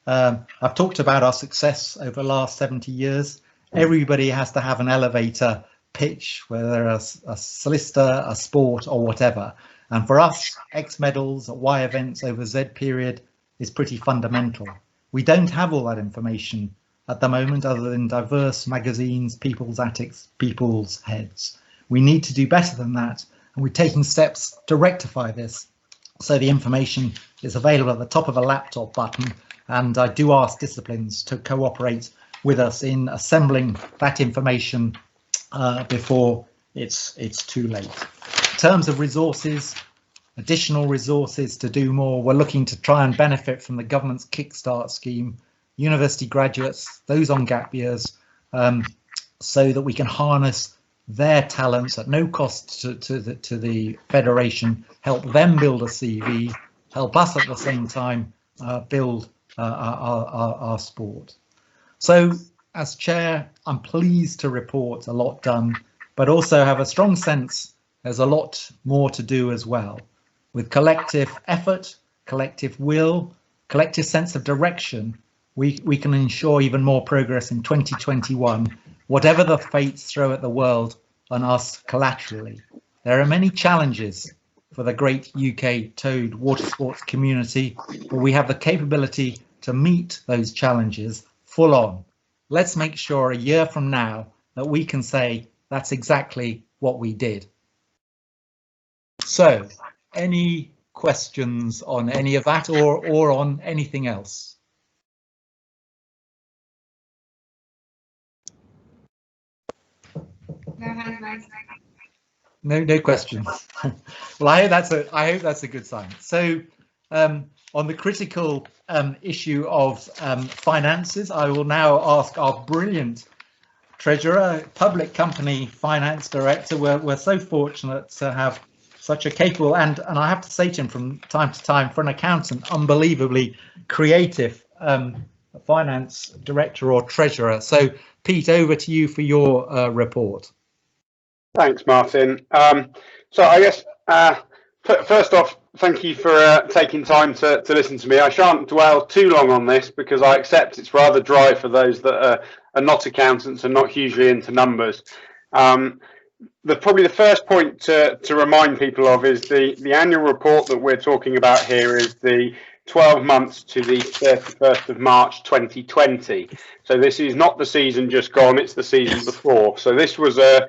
I've talked about our success over the last 70 years. Everybody has to have an elevator pitch, whether a solicitor, a sport or whatever. And for us, X medals at Y events over Z period is pretty fundamental. We don't have all that information at the moment other than diverse magazines, people's attics, people's heads. We need to do better than that, and we're taking steps to rectify this. So the information is available at the top of a laptop button, And I do ask disciplines to cooperate with us in assembling that information before it's too late. In terms of resources, additional resources to do more, we're looking to try and benefit from the government's Kickstart scheme, university graduates, those on gap years, so that we can harness their talents at no cost to the federation, help them build a CV, help us at the same time build our sport. So as chair, I'm pleased to report a lot done, but also have a strong sense there's a lot more to do as well. With collective effort, collective will, collective sense of direction, we can ensure even more progress in 2021, whatever the fates throw at the world and us collaterally. There are many challenges for the great UK towed water sports community, but we have the capability to meet those challenges full on. Let's make sure a year from now that we can say that's exactly what we did. So, any questions on any of that or on anything else? No hands raised. No questions. Well, I hope that's a good sign. So, on the critical issue of finances, I will now ask our brilliant treasurer, public company finance director. We're so fortunate to have such a capable and I have to say to him from time to time, for an accountant, unbelievably creative finance director or treasurer. So, Pete, over to you for your report. Thanks, Martin. So I guess first off, thank you for taking time to listen to me. I shan't dwell too long on this because I accept it's rather dry for those that are not accountants and not hugely into numbers. Probably the first point to remind people of is the annual report that we're talking about here is the 12 months to the 31st of March 2020. So this is not the season just gone, it's the season before. So this was a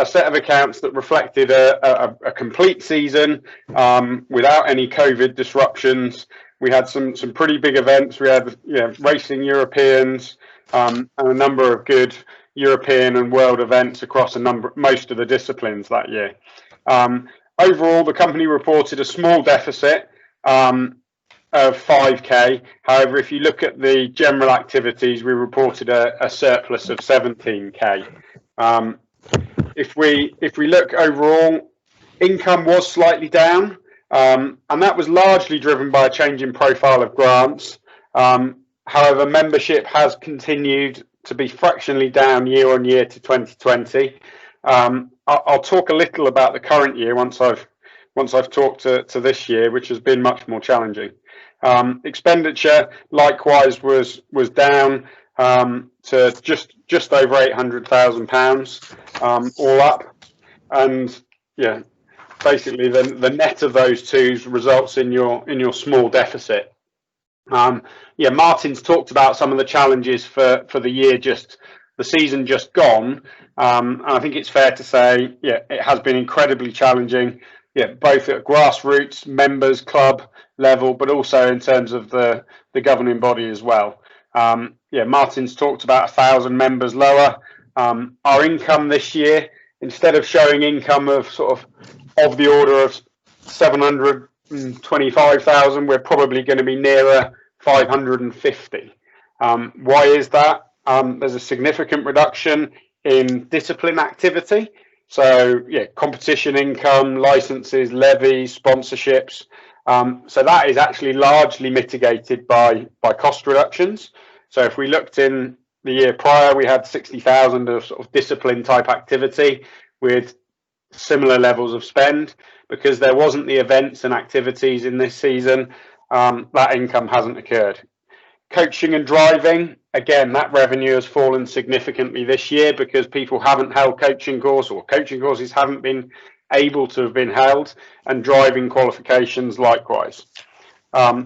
set of accounts that reflected a complete season without any COVID disruptions. We had some pretty big events. We had racing Europeans and a number of good European and world events across most of the disciplines that year. Overall, the company reported a small deficit of 5k. However, if you look at the general activities, we reported a surplus of 17k. If we look overall, income was slightly down, and that was largely driven by a change in profile of grants. However, membership has continued to be fractionally down year on year to 2020. I'll talk a little about the current year once I've talked to this year, which has been much more challenging. Expenditure likewise was down to just over £800,000 all up, and yeah, basically the net of those two results in your small deficit. Yeah, Martin's talked about some of the challenges for the season just gone. And I think it's fair to say, yeah, it has been incredibly challenging, yeah, both at grassroots, members, club level, but also in terms of the governing body as well. Yeah, Martin's talked about 1,000 members lower. Our income this year, instead of showing income of of the order of 725,000, we're probably going to be nearer 550. Why is that? There's a significant reduction in discipline activity. So yeah, competition income, licenses, levies, sponsorships. So that is actually largely mitigated by cost reductions. So if we looked in the year prior, we had 60,000 of discipline type activity with similar levels of spend. Because there wasn't the events and activities in this season, that income hasn't occurred. Coaching and driving, again, that revenue has fallen significantly this year because people haven't held coaching courses, or coaching courses haven't been able to have been held, and driving qualifications likewise.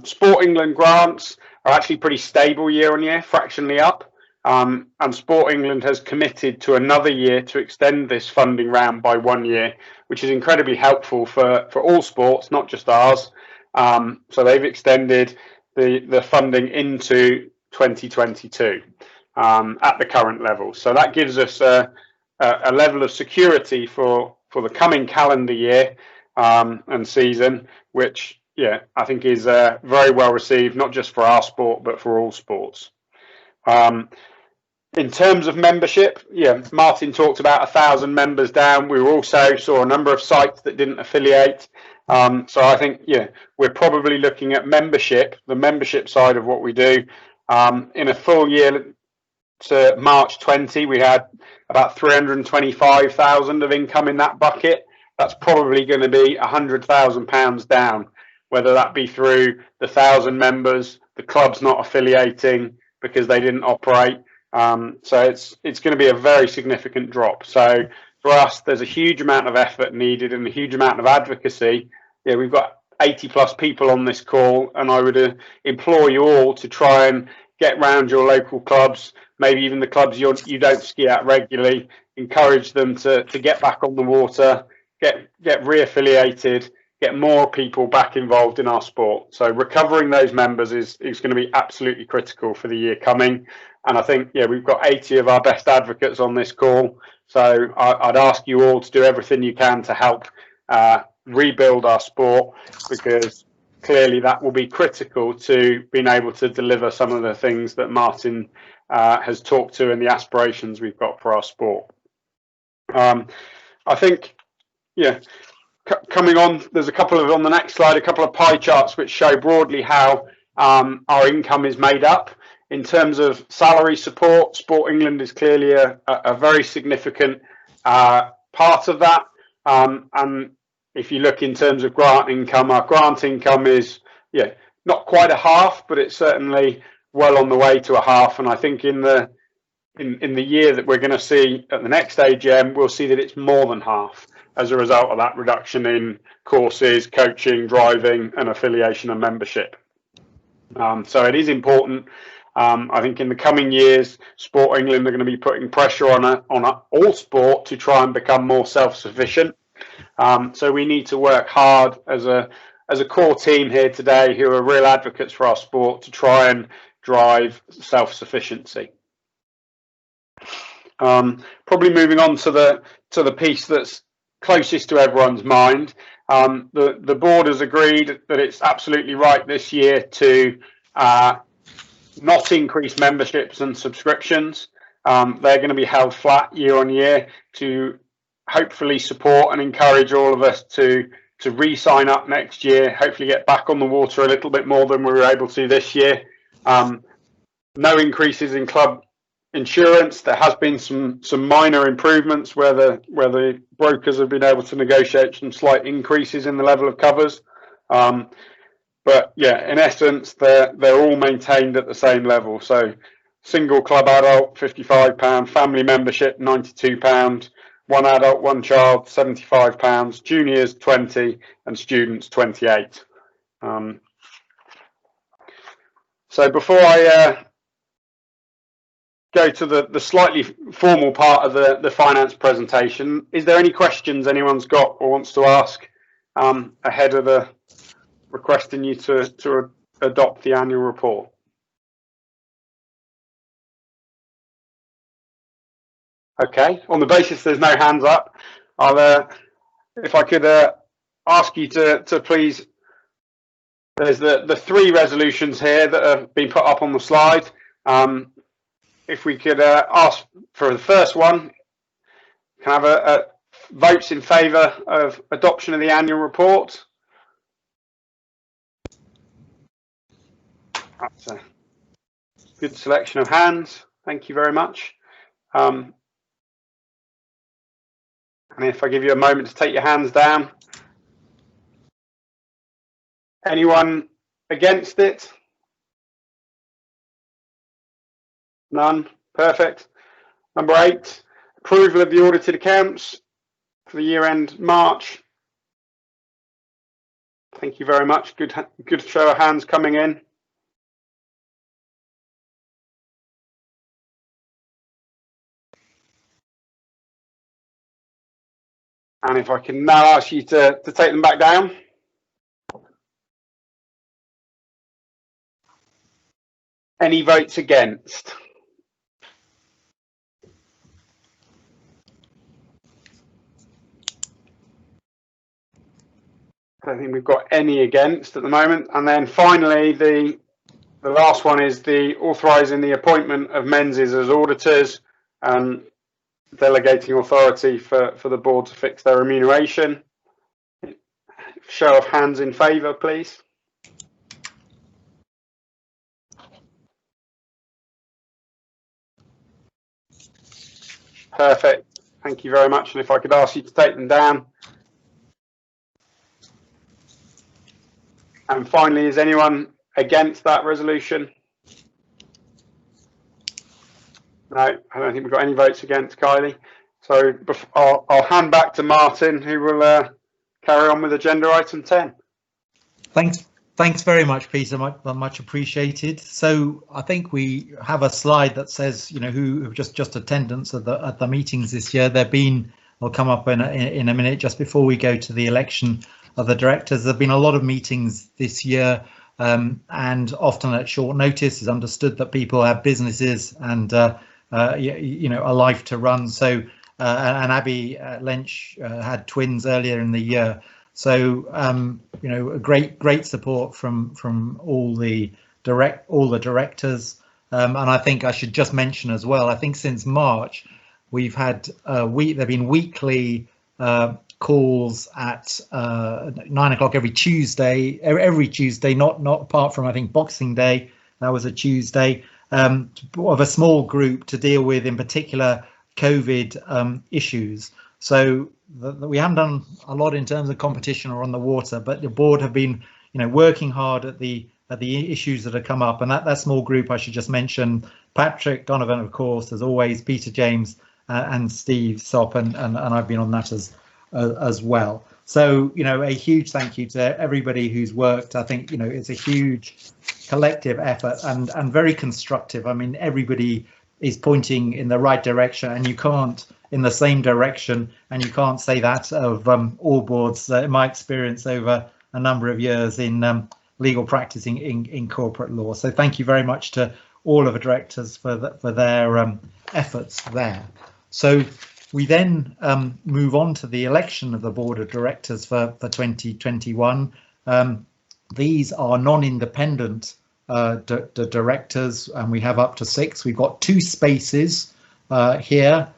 Sport England grants are actually pretty stable year on year, fractionally up. And Sport England has committed to another year to extend this funding round by 1 year, which is incredibly helpful for all sports, not just ours. So they've extended the funding into 2022 at the current level. So that gives us a level of security for the coming calendar year and season, which I think is very well received, not just for our sport but for all sports. In terms of membership, Martin talked about 1,000 members down. We also saw a number of sites that didn't affiliate. So I think, we're probably looking at membership, the membership side of what we do. In a full year to March 20, we had about 325,000 of income in that bucket. That's probably going to be £100,000 down, whether that be through the 1,000 members, the club's not affiliating because they didn't operate. So it's going to be a very significant drop. So for us, there's a huge amount of effort needed and a huge amount of advocacy. We've got 80 plus people on this call, and I would implore you all to try and get round your local clubs, maybe even the clubs you don't ski at regularly, encourage them to get back on the water, get re-affiliated, get more people back involved in our sport. So recovering those members is going to be absolutely critical for the year coming. And I think, we've got 80 of our best advocates on this call. So I'd ask you all to do everything you can to help rebuild our sport, because clearly that will be critical to being able to deliver some of the things that Martin has talked to and the aspirations we've got for our sport. I think, coming on, there's a couple of, on the next slide, a couple of pie charts which show broadly how our income is made up. In terms of salary support, Sport England is clearly a very significant part of that. And if you look in terms of grant income, our grant income is, not quite a half, but it's certainly well on the way to a half. And I think in the year that we're going to see at the next AGM, we'll see that it's more than half as a result of that reduction in courses, coaching, driving, and affiliation and membership. So it is important. I think in the coming years, Sport England are going to be putting pressure on all sport to try and become more self-sufficient. So we need to work hard as a core team here today, who are real advocates for our sport, to try and drive self-sufficiency. Probably moving on to the piece that's closest to everyone's mind. The board has agreed that it's absolutely right this year to not increase memberships and subscriptions. They're going to be held flat year on year to hopefully support and encourage all of us to re-sign up next year, hopefully get back on the water a little bit more than we were able to this year. No increases in club insurance. There has been some minor improvements where the brokers have been able to negotiate some slight increases in the level of covers. But in essence, they're all maintained at the same level. So single club adult, £55, family membership, £92, one adult, one child, £75, juniors, 20, and students, 28. So before I go to the slightly formal part of the finance presentation, is there any questions anyone's got or wants to ask ahead of the requesting you to adopt the annual report? Okay, on the basis there's no hands up, if I could ask you to please, there's the three resolutions here that have been put up on the slide. If we could ask for the first one, can I have a votes in favour of adoption of the annual report? That's a good selection of hands. Thank you very much. And if I give you a moment to take your hands down. Anyone against it? None. Perfect. Number 8, approval of the audited accounts for the year end March. Thank you very much. Good show of hands coming in. And if I can now ask you to take them back down. Any votes against? I don't think we've got any against at the moment. And then finally, the last one is the authorising the appointment of Menzies as auditors and delegating authority for the board to fix their remuneration. Show of hands in favour, please. Perfect. Thank you very much. And if I could ask you to take them down. And finally, is anyone against that resolution? No, I don't think we've got any votes against, Kylie. So I'll hand back to Martin, who will carry on with agenda item 10. Thanks very much, Peter. Much appreciated. So I think we have a slide that says, you know, who just attendance at the meetings this year. Will come up in a minute. Just before we go to the election of the directors, there've been a lot of meetings this year, and often at short notice. It's understood that people have businesses and you know, a life to run. So and Abby Lynch had twins earlier in the year. So you know, a great support from all the directors, and I think I should just mention as well, I think since March we've had there've been weekly calls at 9 o'clock every Tuesday, not apart from, I think, Boxing Day, that was a Tuesday, of a small group to deal with, in particular, COVID issues. So we haven't done a lot in terms of competition or on the water, but the board have been, you know, working hard at the issues that have come up. And that small group, I should just mention, Patrick Donovan, of course, as always, Peter James and Steve Sopp, and I've been on that as well. So, you know, a huge thank you to everybody who's worked. I think, you know, it's a huge collective effort and very constructive. I mean, everybody is pointing in the right direction, and you can't in the same direction, and you can't say that of all boards. In my experience over a number of years in legal practice in corporate law. So thank you very much to all of the directors for their efforts there. So we then move on to the election of the board of directors for 2021. These are non-independent directors, and we have up to 6. We've got 2 spaces here.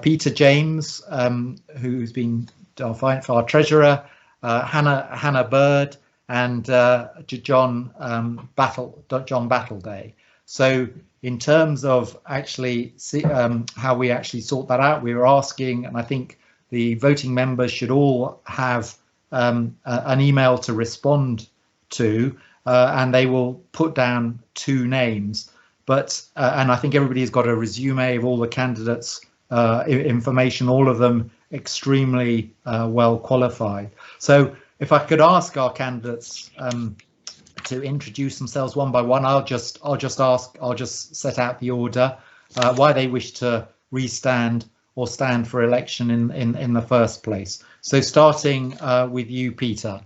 Peter James, who's been our treasurer, Hannah Bird, and John Battleday. So in terms of actually how we actually sort that out, we were asking, and I think the voting members should all have an email to respond to, and they will put down 2 names. But and I think everybody's got a resume of all the candidates' information, all of them extremely well qualified. So if I could ask our candidates to introduce themselves one by one, I'll just set out the order, why they wish to restand or stand for election in the first place. So starting with you, Peter.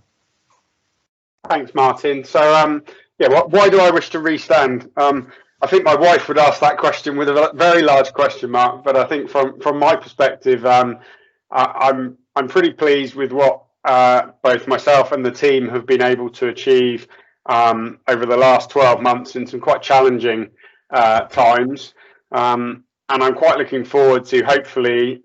Thanks, Martin. So yeah, why do I wish to restand? I think my wife would ask that question with a very large question mark, but I think from my perspective, I'm pretty pleased with what both myself and the team have been able to achieve over the last 12 months in some quite challenging times, and I'm quite looking forward to hopefully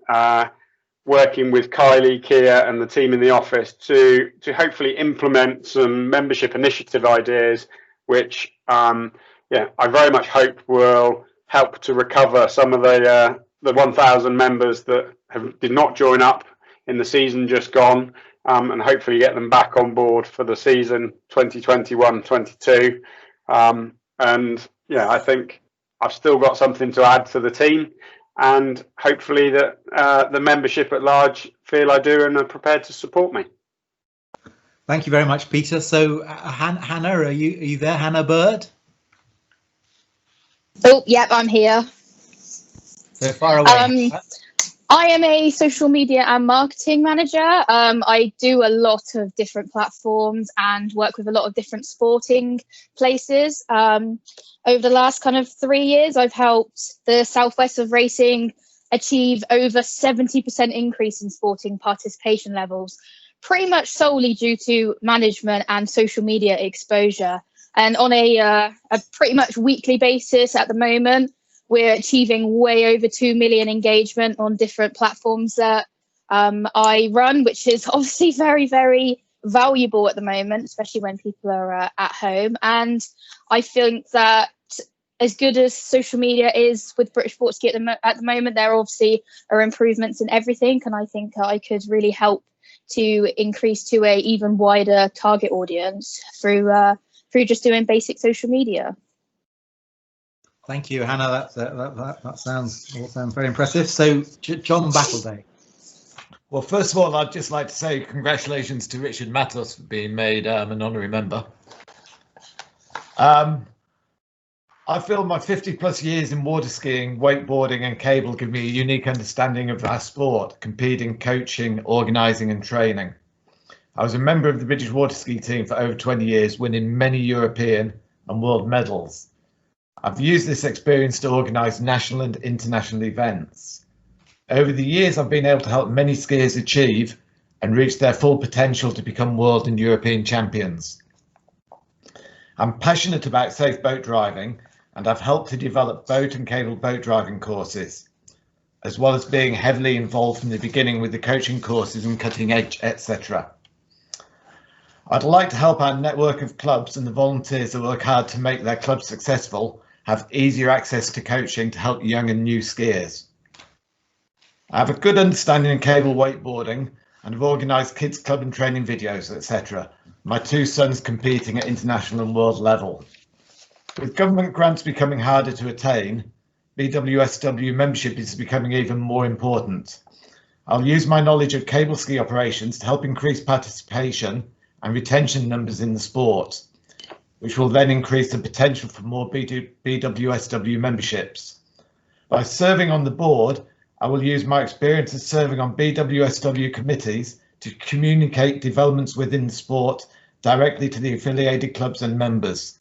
working with Kylie, Kia and the team in the office to hopefully implement some membership initiative ideas, which yeah, I very much hope will help to recover some of the 1,000 members that did not join up in the season just gone, and hopefully get them back on board for the season 2021-22. And yeah, I think I've still got something to add to the team, and hopefully that the membership at large feel I do and are prepared to support me. Thank you very much, Peter. So Hannah, are you there, Hannah Bird? Oh, yep, I'm here. So far away. I am a social media and marketing manager. I do a lot of different platforms and work with a lot of different sporting places. Over the last kind of 3 years, I've helped the Southwest of Racing achieve over 70% increase in sporting participation levels, pretty much solely due to management and social media exposure. And on a pretty much weekly basis at the moment, we're achieving way over 2 million engagement on different platforms that I run, which is obviously very, very valuable at the moment, especially when people are at home. And I think that as good as social media is with British Sports Ski at the moment, there obviously are improvements in everything. And I think I could really help to increase to a even wider target audience through just doing basic social media. Thank you, Hannah. That sounds very impressive. So, John Battleday. Well, first of all, I'd just like to say congratulations to Richard Matos for being made an honorary member. I feel my 50+ years in water skiing, wakeboarding and cable give me a unique understanding of our sport, competing, coaching, organising and training. I was a member of the British water ski team for over 20 years, winning many European and world medals. I've used this experience to organise national and international events. Over the years, I've been able to help many skiers achieve and reach their full potential to become world and European champions. I'm passionate about safe boat driving, and I've helped to develop boat and cable boat driving courses, as well as being heavily involved from the beginning with the coaching courses and cutting edge, etc. I'd like to help our network of clubs and the volunteers that work hard to make their clubs successful have easier access to coaching to help young and new skiers. I have a good understanding of cable wakeboarding and have organised kids club and training videos, etc. My 2 sons competing at international and world level. With government grants becoming harder to attain, BWSW membership is becoming even more important. I'll use my knowledge of cable ski operations to help increase participation and retention numbers in the sport, which will then increase the potential for more BWSW memberships. By serving on the board, I will use my experience of serving on BWSW committees to communicate developments within the sport directly to the affiliated clubs and members.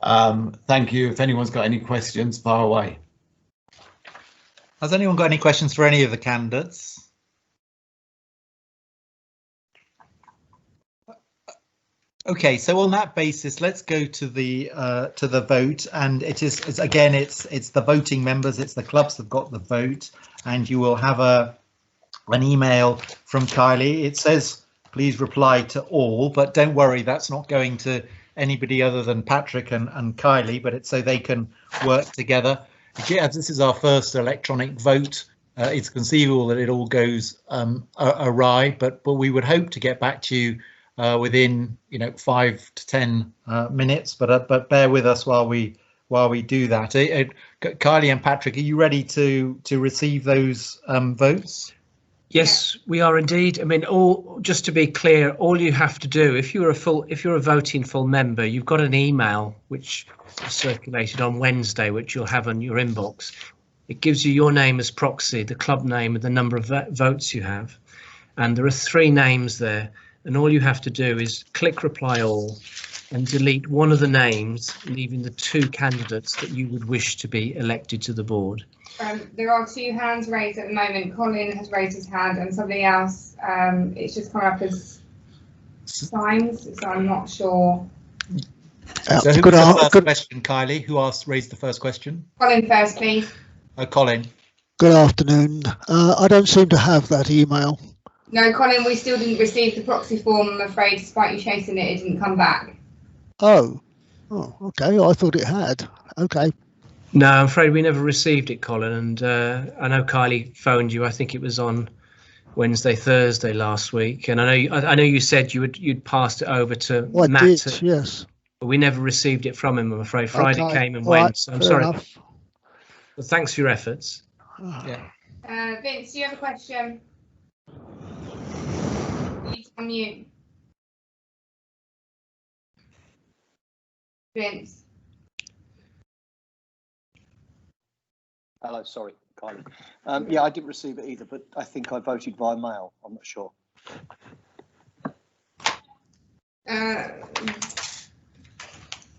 Thank you. If anyone's got any questions, fire away. Has anyone got any questions for any of the candidates? Okay, so on that basis, let's go to the vote, and it's again it's the voting members, it's the clubs that got the vote, and you will have an email from Kylie. It says please reply to all, but don't worry, that's not going to anybody other than Patrick and Kylie, but it's so they can work together. Yeah, this is our first electronic vote. It's conceivable that it all goes awry, but we would hope to get back to you within 5 to 10 minutes, but bear with us while we do that. Kylie and Patrick, are you ready to receive those votes? Yes, we are indeed. I mean, just to be clear, all you have to do, if you're a voting full member, you've got an email which is circulated on Wednesday, which you'll have on your inbox. It gives you your name as proxy, the club name, and the number of votes you have. And there are 3 names there. And all you have to do is click reply all and delete one of the names, leaving the 2 candidates that you would wish to be elected to the board. There are 2 hands raised at the moment. Colin has raised his hand and somebody else, it's just come up as signs, so I'm not sure. So who was the first question, Kylie? Who raised the first question? Colin first, please. Colin. Good afternoon. I don't seem to have that email. No, Colin, we still didn't receive the proxy form, I'm afraid. Despite you chasing it, it didn't come back. Oh, okay. I thought it had. Okay. No, I'm afraid we never received it, Colin. And I know Kylie phoned you. I think it was on Wednesday, Thursday last week. And I know you said you'd passed it over to Matt. I did, yes. But we never received it from him, I'm afraid. Friday came and went. Right, so I'm sorry. Enough. Well, thanks for your efforts. Yeah. Vince, do you have a question? You unmute. Vince. Hello, sorry, Kylie. Yeah, I didn't receive it either, but I think I voted via mail. I'm not sure. I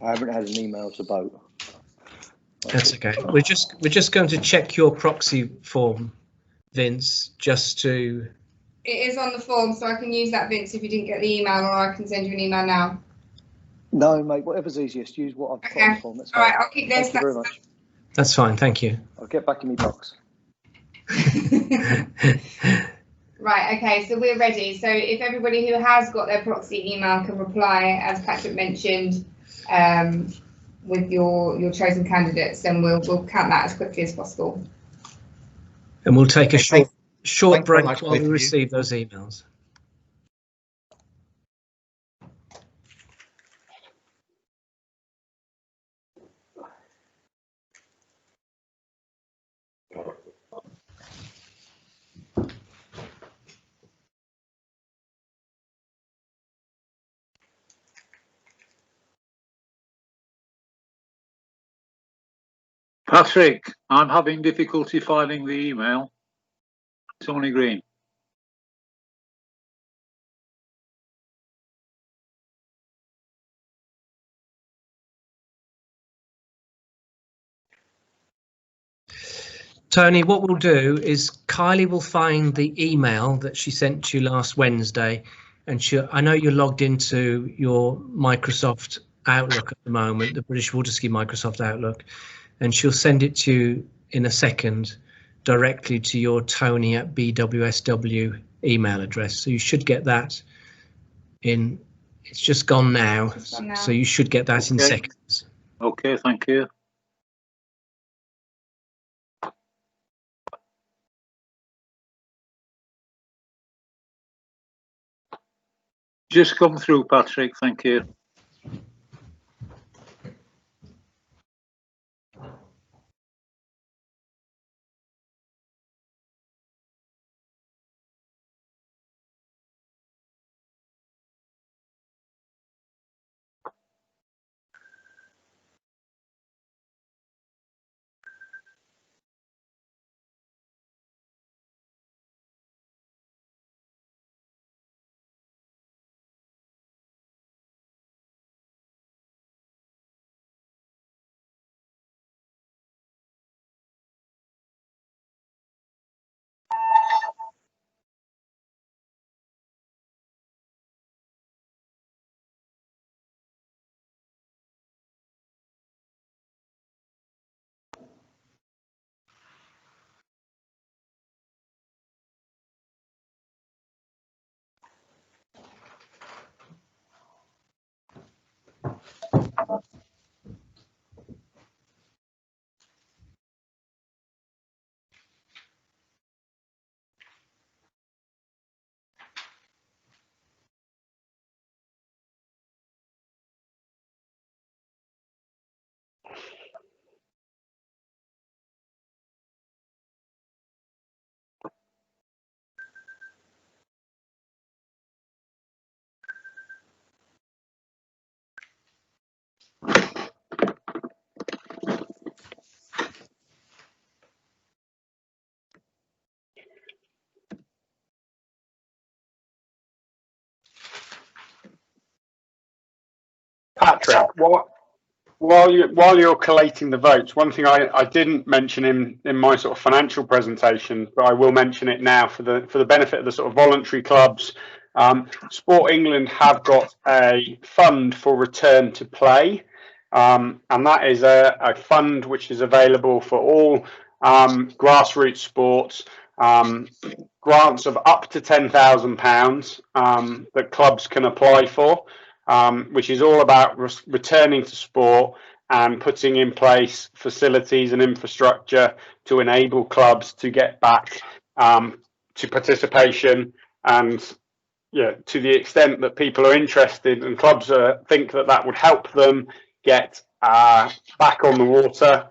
haven't had an email to vote. That's okay. We're just going to check your proxy form, Vince, just to. It is on the form, so I can use that, Vince, if you didn't get the email, or I can send you an email now. No, mate, whatever's easiest. Use what I've got on the form. That's All fine. right, I'll keep this. Thank you very much. That's fine, thank you. I'll get back in my box. Right, okay, so we're ready. So if everybody who has got their proxy email can reply, as Patrick mentioned, with your chosen candidates, then we'll count that as quickly as possible. And we'll take a short break much, while we both of you. receive those emails. Patrick, I'm having difficulty finding the email. Tony Green. Tony, what we'll do is Kylie will find the email that she sent you last Wednesday, and I know you're logged into your Microsoft Outlook at the moment, the British Waterski Microsoft Outlook, and she'll send it to you in a second directly to your Tony@bwsw email address. So you should get that in. It's just gone now, so you should get that in seconds. Okay, thank you. Just come through, Patrick. Thank you. Patrick, while you're collating the votes, one thing I didn't mention in my sort of financial presentation, but I will mention it now for the benefit of the sort of voluntary clubs. Sport England have got a fund for return to play, and that is a fund which is available for all grassroots sports. Grants of up to £10,000 that clubs can apply for, which is all about returning to sport and putting in place facilities and infrastructure to enable clubs to get back to participation. And to the extent that people are interested and clubs think that would help them get back on the water,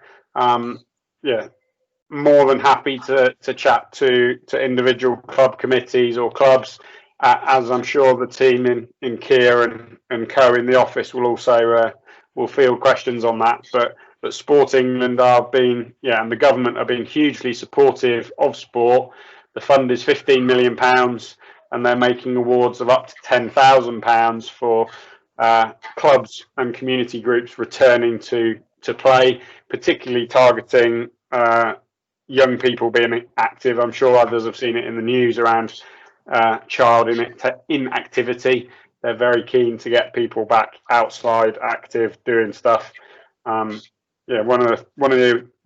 more than happy to chat to individual club committees or clubs, as I'm sure the team in Keir and co in the office will also will field questions on that. But but Sport England and the government are being hugely supportive of sport. The fund is £15 million, and they're making awards of up to £10,000 for clubs and community groups returning to play, particularly targeting young people being active. I'm sure others have seen it in the news around child inactivity. They're very keen to get people back outside, active, doing stuff. One of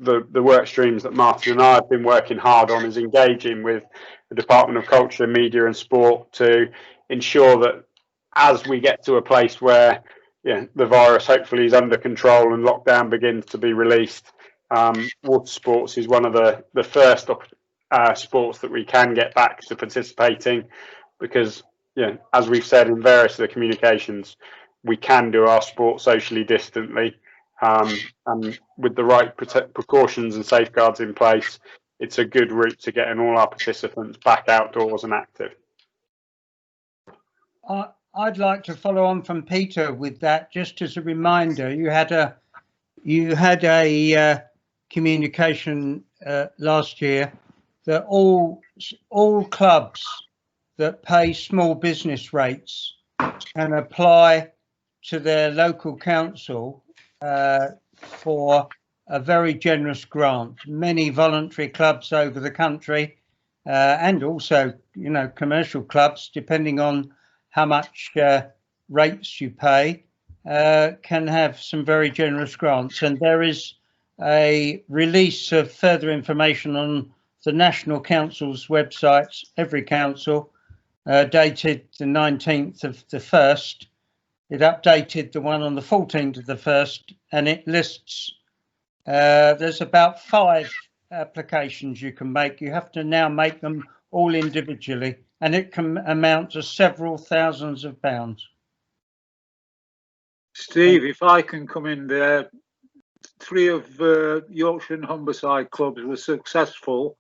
the work streams that Martin and I have been working hard on is engaging with the Department of Culture, Media and Sport to ensure that as we get to a place where the virus hopefully is under control and lockdown begins to be released, water sports is one of the first sports that we can get back to participating, because as we've said in various of the communications, we can do our sport socially distantly, and with the right precautions and safeguards in place, it's a good route to getting all our participants back outdoors and active. I'd like to follow on from Peter with that. Just as a reminder, you had a communication last year that all clubs that pay small business rates can apply to their local council for a very generous grant. Many voluntary clubs over the country, and also commercial clubs, depending on how much rates you pay, can have some very generous grants. And there is a release of further information on the National Council's websites, every council, dated the 19th of the 1st. It updated the one on the 14th of the 1st, and it lists there's about 5 applications you can make. You have to now make them all individually, and it can amount to several thousands of pounds. Steve, if I can come in there, 3 of Yorkshire and Humberside clubs were successful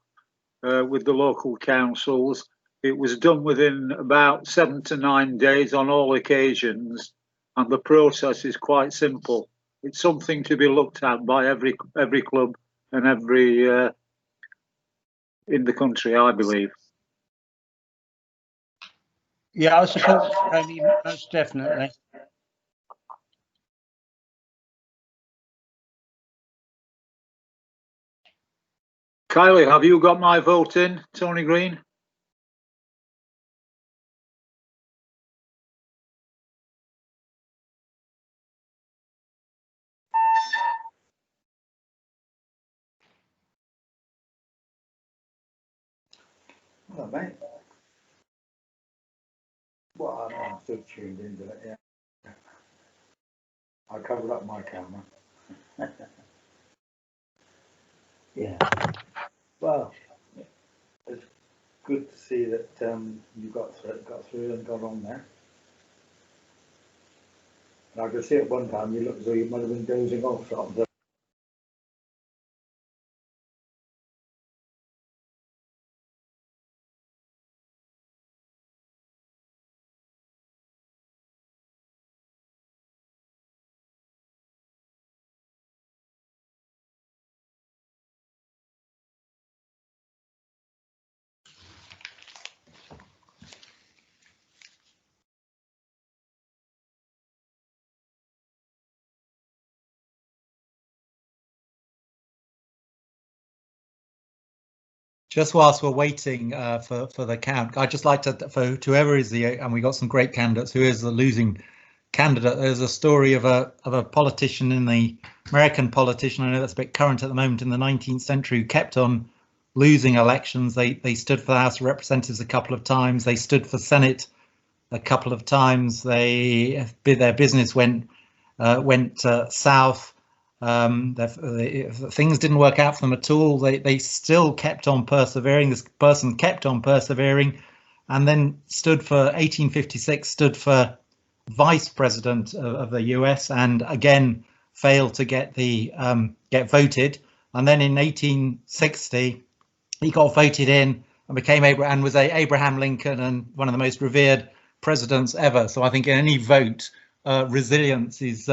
with the local councils. It was done within about 7 to 9 days on all occasions, and the process is quite simple. It's something to be looked at by every club and every in the country, I believe. Yeah, I support Tony, most definitely. Kylie, have you got my vote in, Tony Green? Hello, mate. Well, I'm still tuned into it, yeah. I covered up my camera. Yeah. Well, it's good to see that you got through and got on there. And I could see at one time you looked as though you might have been dozing off something. Just whilst we're waiting for the count, I'd just like to, for whoever is and we got some great candidates, who is the losing candidate, there's a story of a politician American politician, I know that's a bit current at the moment, in the 19th century, who kept on losing elections. They stood for the House of Representatives a couple of times, they stood for Senate a couple of times, their business went south. Things didn't work out for them at all. They still kept on persevering. This person kept on persevering, and then stood for 1856, stood for vice president of the US, and again failed to get voted. And then in 1860, he got voted in and became Abraham Lincoln, and one of the most revered presidents ever. So I think in any vote, resilience is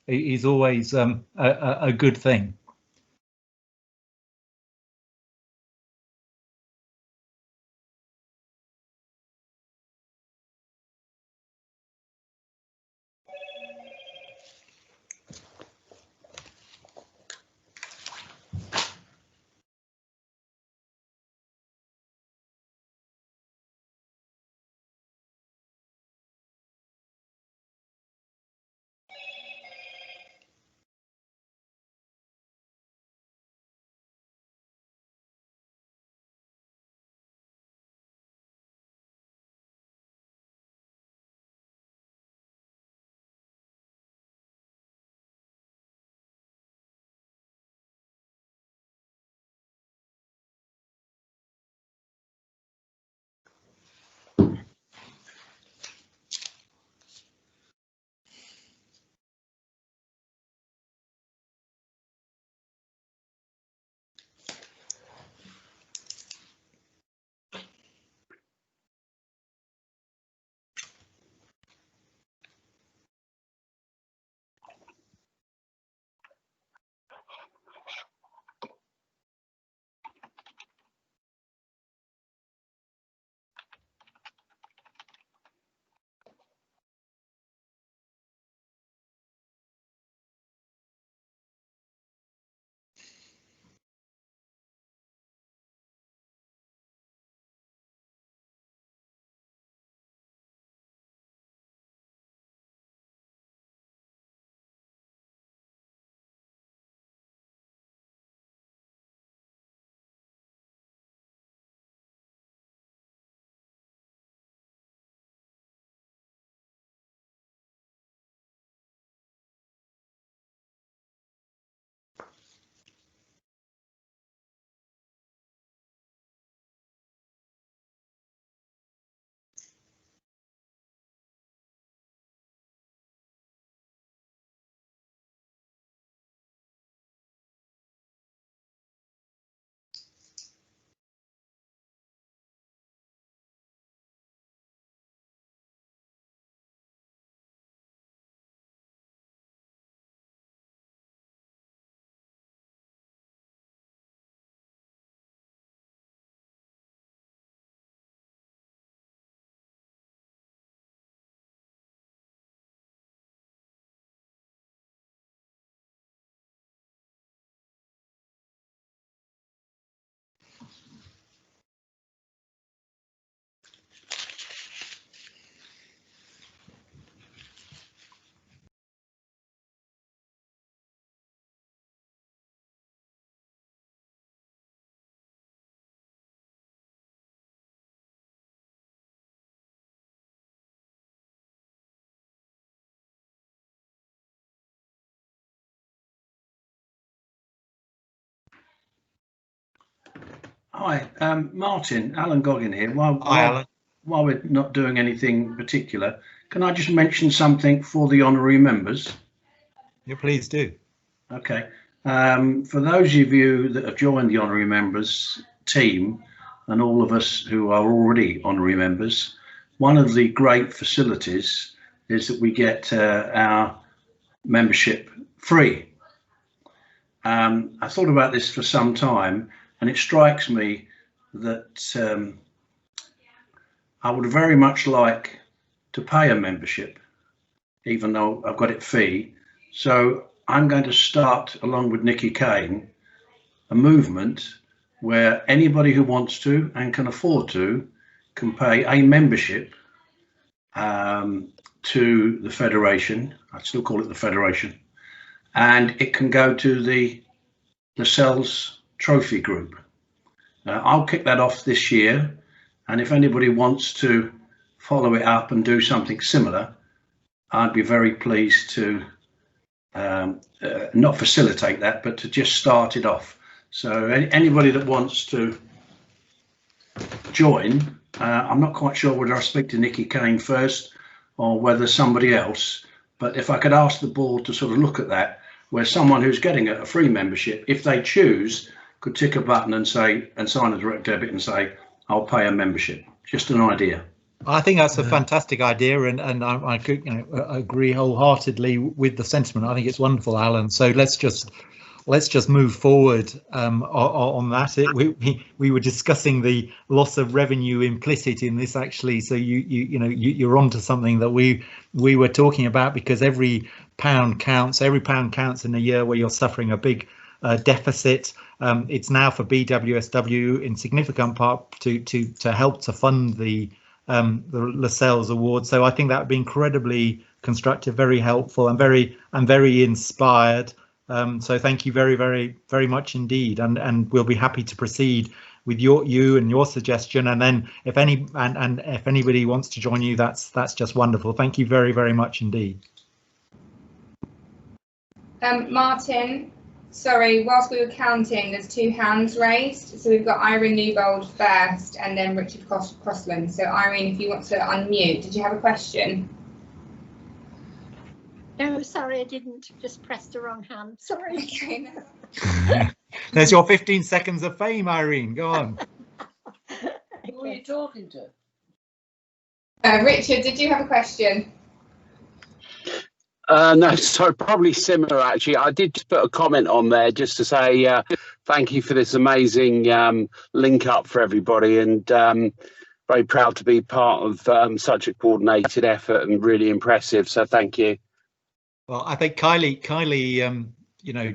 is always a good thing. Hi, Martin, Alan Goggin here. Hi, Alan. While we're not doing anything particular, can I just mention something for the honorary members? Yeah, please do. Okay. For those of you that have joined the honorary members team, and all of us who are already honorary members, one of the great facilities is that we get our membership free. I thought about this for some time, and it strikes me that I would very much like to pay a membership, even though I've got it free. So I'm going to start, along with Nikki Kane, a movement where anybody who wants to and can afford to can pay a membership to the Federation. I still call it the Federation, and it can go to the Laselles Trophy Group. I'll kick that off this year, and if anybody wants to follow it up and do something similar, I'd be very pleased to not facilitate that, but to just start it off. So anybody that wants to join, I'm not quite sure whether I speak to Nikki Kane first or whether somebody else, but if I could ask the board to sort of look at that, where someone who's getting a free membership, if they choose, could tick a button and say, and sign a direct debit and say, I'll pay a membership. Just an idea. I think that's a fantastic idea, and I could, agree wholeheartedly with the sentiment. I think it's wonderful, Alan. So let's just move forward on that. We were discussing the loss of revenue implicit in this, actually. So you're onto something that we were talking about, because every pound counts. Every pound counts in a year where you're suffering a big deficit. It's now for BWSW in significant part to help to fund the Laselles Award. So I think that would be incredibly constructive, very helpful, and very inspired. So thank you very much indeed, and we'll be happy to proceed with you and your suggestion. And then if anybody wants to join you, that's just wonderful. Thank you very much indeed. Martin, sorry, whilst we were counting, there's 2 hands raised. So we've got Irene Newbold first, and then Richard Crossland. So Irene, if you want to unmute, did you have a question? No, sorry, I didn't. Just pressed the wrong hand. Sorry. Okay, no. There's your 15 seconds of fame, Irene. Go on. Who are you talking to? Richard, did you have a question? No, so probably similar, actually. I did put a comment on there just to say thank you for this amazing link up for everybody, and very proud to be part of such a coordinated effort and really impressive. So thank you. Well, I think Kylie,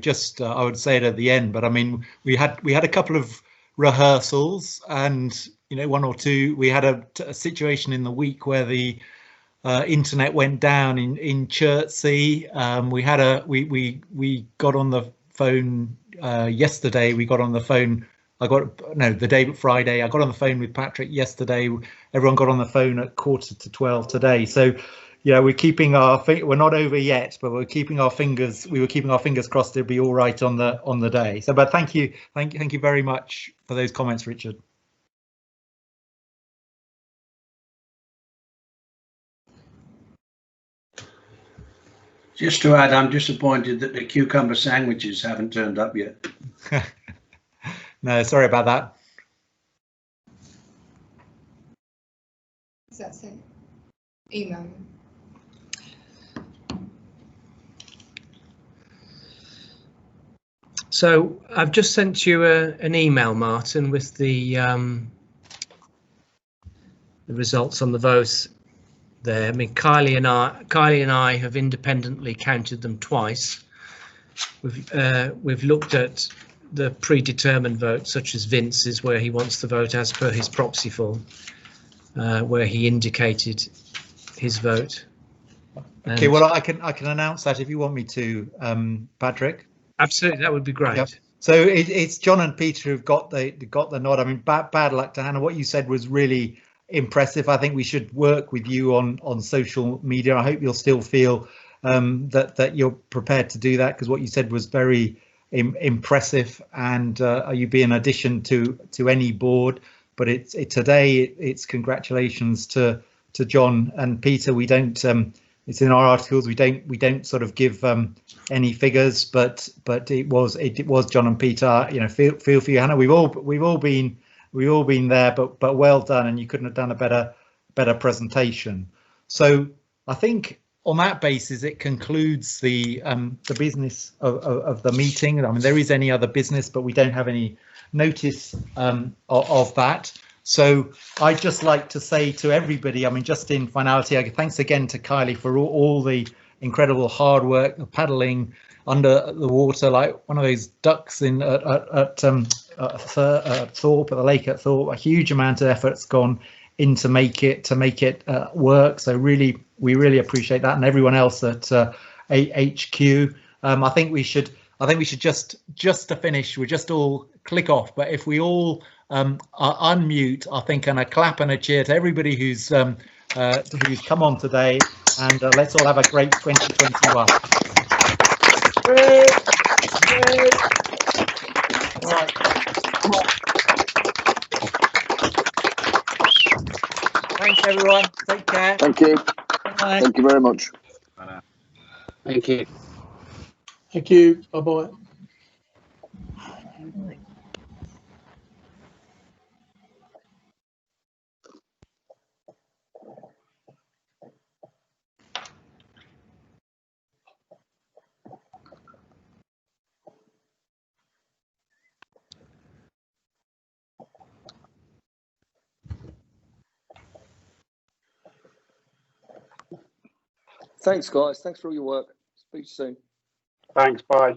just I would say it at the end, but I mean, we had a couple of rehearsals, and 1 or 2. We had a situation in the week where the internet went down in Chertsey. We got on the phone yesterday. We got on the phone. The day Friday. I got on the phone with Patrick yesterday. Everyone got on the phone at 11:45 today. So. Yeah, we're keeping we're not over yet, but we were keeping our fingers crossed it'll be all right on the day. So, but thank you very much for those comments, Richard. Just to add, I'm disappointed that the cucumber sandwiches haven't turned up yet. No, sorry about that. Is that it? Email. So I've just sent you an email, Martin, with the results on the votes there. I mean, Kylie and I have independently counted them twice. We've looked at the predetermined votes, such as Vince's, where he wants to vote as per his proxy form, where he indicated his vote. Okay, well, I can announce that if you want me to, Patrick. Absolutely, that would be great. Yep. So it's John and Peter who've got the nod. I mean, bad luck to Hannah. What you said was really impressive. I think we should work with you on social media. I hope you'll still feel that you're prepared to do that, because what you said was very impressive, and you'd be an addition to any board. But today it's congratulations to John and Peter. We don't. It's in our articles. We don't sort of give any figures, but it was John and Peter. Feel for you, Hannah. We've all been there, but well done, and you couldn't have done a better presentation. So I think on that basis it concludes the business of the meeting. I mean, there is any other business, but we don't have any notice of that. So I'd just like to say to everybody, I mean, just in finality, thanks again to Kylie for all the incredible hard work, paddling under the water like one of those ducks at Thorpe, at the lake at Thorpe. A huge amount of effort's gone in to make it work. So we really appreciate that, and everyone else at HQ. I think we should just to finish, we just all click off. But if we all unmute, I think, and a clap and a cheer to everybody who's come on today, and let's all have a great 2021. Right. Thanks everyone. Take care. Thank you. Bye. Thank you very much. Thank you. Thank you. Bye bye. Thanks, guys. Thanks for all your work. Speak soon. Thanks. Bye.